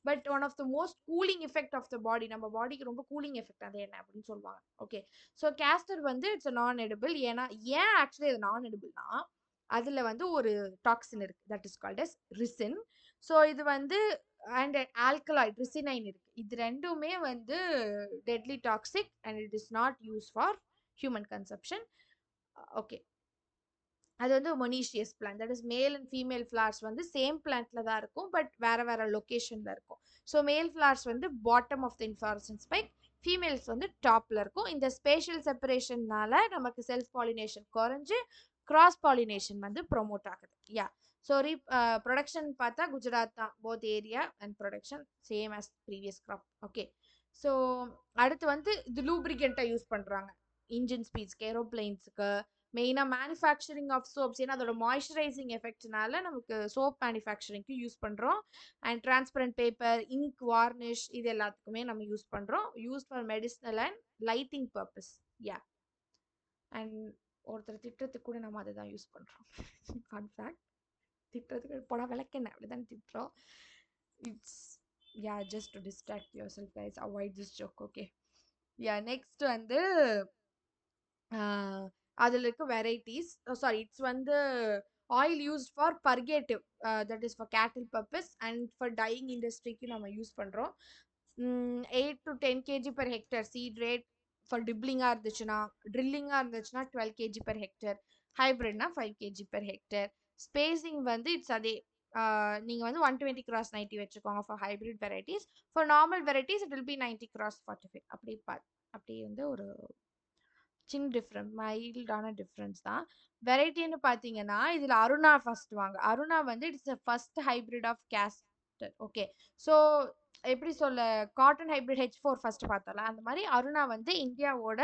But one of the most cooling effect of the body, நம்ம பாடிக்கு ரொம்ப கூலிங் எஃபெக்ட் அது என்ன அப்படின்னு சொல்லுவாங்க. ஓகே, ஸோ castor வந்து இட்ஸ் நான் எடிபிள். ஏன் ஆக்சுவலி அது நான் எடிபிள்னா, அதில் வந்து ஒரு டாக்ஸின் இருக்கு, that is called as ricin. So இது வந்து அண்ட் ஆல்கலாய்ட் ரிசினைன் இருக்கு. இது ரெண்டுமே வந்து deadly toxic and it is not use for human consumption. Okay, அது வந்து monoecious plant, that is male and female flowers வந்து சேம் பிளான்ட்ல தான் இருக்கும், பட் வேற வேற லொக்கேஷன்ல இருக்கும். ஸோ மேல் ஃப்ளார்ஸ் வந்து bottom of the inflorescence spike, females வந்து டாப்ல இருக்கும். இந்த ஸ்பேஷியல் செப்பரேஷன்னால நமக்கு செல்ஃப் பாலினேஷன் குறைஞ்சு கிராஸ் பாலினேஷன் வந்து ப்ரொமோட் ஆகுது. யா ஸோ ப்ரொடக்ஷன் பார்த்தா குஜராத் தான், both area and production same as previous crop. Okay, so அடுத்து வந்து இது லூப்ரிகண்ட்டாக யூஸ் பண்ணுறாங்க இன்ஜின் ஸ்பீட்ஸ்க்கு, ஏரோப்ளைன்ஸுக்கு, மெயினாக மேனுஃபேக்சரிங் ஆஃப் சோப்ஸ். ஏன்னா அதோட மாய்ஸ்சரைசிங் எஃபெக்ட்னால நமக்கு சோப் மேனுஃபேக்சரிங்க்கு யூஸ் பண்ணுறோம். And transparent paper, ink, varnish, இது எல்லாத்துக்குமே நம்ம யூஸ் பண்ணுறோம். Use for medicinal and lighting purpose. Yeah and ஒருத்தர் திட்டத்துக்கு கூட நம்ம அதை தான் யூஸ் பண்ணுறோம். ஃபன் ஃபேக்ட், திட்டுறதுக்கு போட விளக்கெண்ணெய் அப்படிதான் திட்டுறோம். It's yeah just to distract yourself guys, avoid this joke. Okay, yeah next வந்து அதில் இருக்க வெரைட்டிஸ். சாரி, இட்ஸ் வந்து oil used for purgative, that is for cattle purpose and for dyeing இண்டஸ்ட்ரிக்கு நம்ம யூஸ் பண்ணுறோம். 8 to 10 kg per hectare seed rate. For டிப்ளிங்காக இருந்துச்சுன்னா, ட்ரில்லிங்காக இருந்துச்சுன்னா 12 kg per hectare, ஹைப்ரிட்னா 5 kg per hectare. ஸ்பேசிங் வந்து இட்ஸ் அதே, நீங்கள் வந்து 120 cross 90 வச்சுக்கோங்க for hybrid varieties. For normal varieties it will be 90 cross 45. அப்படி வந்து ஒரு சின்ன டிஃப்ரெண்ட், மைல்டான டிஃப்ரென்ஸ் தான். வெரைட்டின்னு பார்த்தீங்கன்னா இதில் அருணா ஃபர்ஸ்ட் வாங்க. அருணா வந்து it's first hybrid of castor. Okay, so எப்படி சொல்ல, காட்டன் ஹைபிரிட் H4 ஃபர்ஸ்ட் பார்த்தோம்ல, அந்த மாதிரி அருணா வந்து இந்தியாவோட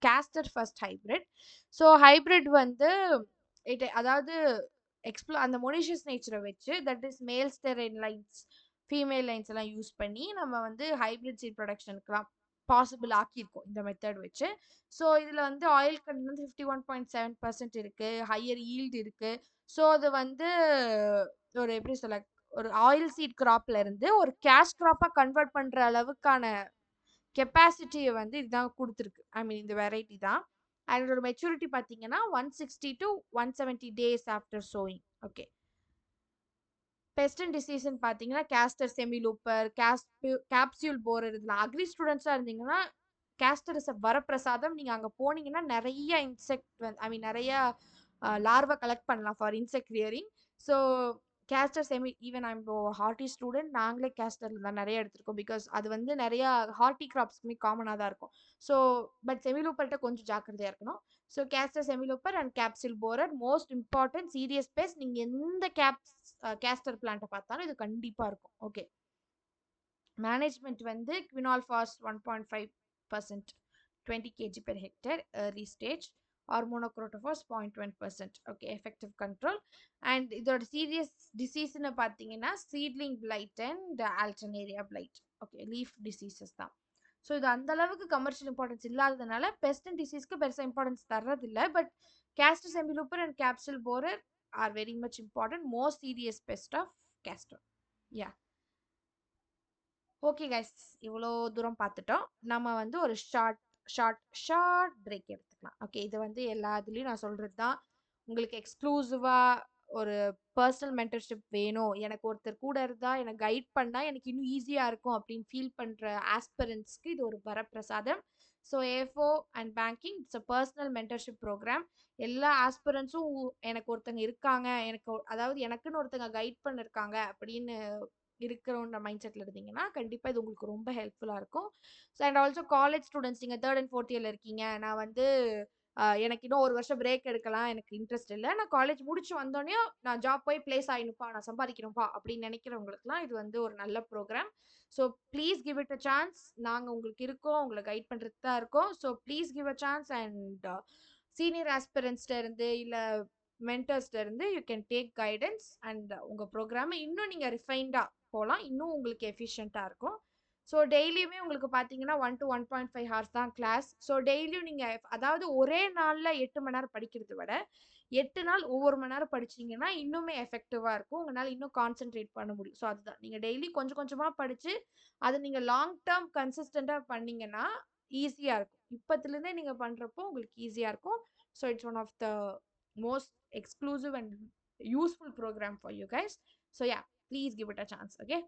castor first hybrid. So hybrid வந்து அதாவது அந்த மொனிஷியஸ் நேச்சரை வச்சு, தட் இஸ் மேல் ஸ்டெரைன் லைன்ஸ் ஃபீமேல் லைன்ஸ் எல்லாம் யூஸ் பண்ணி நம்ம வந்து ஹைபிரிட் சீட் ப்ரொடக்ஷனுக்குலாம் பாசிபிள் ஆக்கியிருக்கோம் இந்த மெத்தட் வச்சு. ஸோ இதில் வந்து ஆயில் கண்டென்ட் வந்து 51.7% இருக்கு, ஹையர் ஈல்டு இருக்கு. ஸோ அது வந்து ஒரு எப்படி சொல்ல, ஒரு ஆயில் சீட் கிராப்ல இருந்து ஒரு கேஷ் கிராப்பா கன்வெர்ட் பண்ற அளவுக்கான கெப்பாசிட்டியை வந்து இதுதான் கொடுத்துருக்கு. ஐ மீன் இந்த வெரைட்டி தான். அதோட மெச்சூரிட்டி பார்த்தீங்கன்னா 160 to 170 days after sowing. Okay. Pest and டிசீஸ்ன்னு பார்த்தீங்கன்னா கேஸ்டர் செமிலூப்பர், கேப்சியூல் போரர். இதில் அக்ரி ஸ்டூடெண்ட்ஸாக இருந்தீங்கன்னா கேஸ்டர் இஸ் வரப்பிரசாதம். நீங்கள் அங்கே போனீங்கன்னா நிறைய இன்செக்ட் ஐ மீன் நிறைய லார்வா கலெக்ட் பண்ணலாம் for insect rearing. So castor even I'm இப்போ ஹார்ட்டி ஸ்டூடெண்ட், நாங்களே கேஸ்டரில் தான் நிறைய எடுத்திருக்கோம். பிகாஸ் அது வந்து நிறையா ஹார்ட்டி கிராப்ஸ்க்குமே காமனாக தான் இருக்கும். ஸோ பட் செமிலூப்பர்கிட்ட கொஞ்சம் ஜாக்கிரதையாக இருக்கணும். So castor semilooper and capsule borer most important serious pest. நீங்கள் எந்த கேஸ்டர் பிளான்ட்டை பார்த்தாலும் இது கண்டிப்பாக இருக்கும். ஓகே. மேனேஜ்மெண்ட் வந்து குவினால் fast 1.5%, 20 kg per hectare, early stage, or monocrotophos 0.1%. Okay, effective control. And இதோட சீரியஸ் டிசீஸ்ன்னு பார்த்தீங்கன்னா seedling blight and alternaria blight. Okay, leaf diseases தான். ஸோ இது அந்த அளவுக்கு கமர்ஷியல் இம்பார்ட்டன்ஸ் இல்லாததுனால பெஸ்ட் அண்ட் டிசீஸ்க்கு பெருசாக இம்பார்ட்டன்ஸ் தர்றதில்லை. But castor semilooper and capsule borer are very much important, most serious pest of castor. Yeah. Okay guys, இவ்வளோ தூரம் பார்த்துட்டோம். நம்ம வந்து ஒரு ஷார்ட் பிரேக் எடுத்துக்கலாம். ஓகே, இது வந்து எல்லா இதுலேயும் நான் சொல்கிறது தான். உங்களுக்கு எக்ஸ்க்ளூசிவாக ஒரு பர்சனல் மென்டர்ஷிப் வேணும், எனக்கு ஒருத்தர் கூட இருந்தால் எனக்கு கைட் பண்ணால் எனக்கு இன்னும் ஈஸியாக இருக்கும் அப்படின்னு ஃபீல் பண்ணுற ஆஸ்பிரன்ஸ்க்கு இது ஒரு வரப்பிரசாதம். ஸோ ஏஃபோ and banking it's a personal mentorship program. எல்லா ஆஸ்பிரன்ஸும் எனக்கு ஒருத்தங்க இருக்காங்க, அதாவது எனக்குன்னு ஒருத்தங்க கைட் பண்ணிருக்காங்க அப்படின்னு இருக்கிறோன்ற மைண்ட் செட்டில் இருந்தீங்கன்னா கண்டிப்பாக இது உங்களுக்கு ரொம்ப ஹெல்ப்ஃபுல்லாக இருக்கும். So and also college students, நீங்கள் 3rd and 4th இயரில் இருக்கீங்க, நான் வந்து எனக்கு இன்னும் ஒரு வருஷம் பிரேக் எடுக்கலாம், எனக்கு இன்ட்ரெஸ்ட் இல்லை, நான் காலேஜ் முடிச்சு வந்தோடனே நான் ஜாப் போய் பிளேஸ் ஆகினுப்பா, நான் சம்பாதிக்கணும்ப்பா அப்படின்னு நினைக்கிறவங்களுக்குலாம் இது வந்து ஒரு நல்ல programme. So please give it a chance. நாங்கள் உங்களுக்கு இருக்கோம், உங்களை கைட் பண்ணுறதுக்கு தான் இருக்கோம். So please give a chance. And senior ஆஸ்பிரன்ஸ்ட இருந்து இல்லை மென்டர்ஸ்ட இருந்து you can take guidance. And உங்கள் ப்ரோக்ராமை இன்னும் நீங்கள் ரிஃபைண்டாக போகலாம், இன்னும் உங்களுக்கு எஃபிஷியண்ட்டாக இருக்கும். ஸோ டெய்லியுமே உங்களுக்கு பார்த்தீங்கன்னா 1 to 1.5 ஹவர்ஸ் தான் கிளாஸ். ஸோ டெய்லியும் நீங்கள் அதாவது ஒரே நாளில் 8 மணி நேரம் படிக்கிறத விட 8 நாள் ஒவ்வொரு மணி நேரம் படிச்சிங்கன்னா இன்னுமே எஃபெக்டிவாக இருக்கும், உங்களால் இன்னும் கான்சென்ட்ரேட் பண்ண முடியும். ஸோ அதுதான், நீங்கள் டெய்லி கொஞ்சம் கொஞ்சமாக படித்து அதை நீங்கள் லாங் டேர்ம் கன்சிஸ்டண்ட்டாக பண்ணிங்கன்னா ஈஸியாக இருக்கும். இப்போத்துலேருந்தே நீங்கள் பண்ணுறப்போ உங்களுக்கு ஈஸியாக இருக்கும். So it's one of the most exclusive and useful program for you guys. So yeah, please give it a chance. Okay.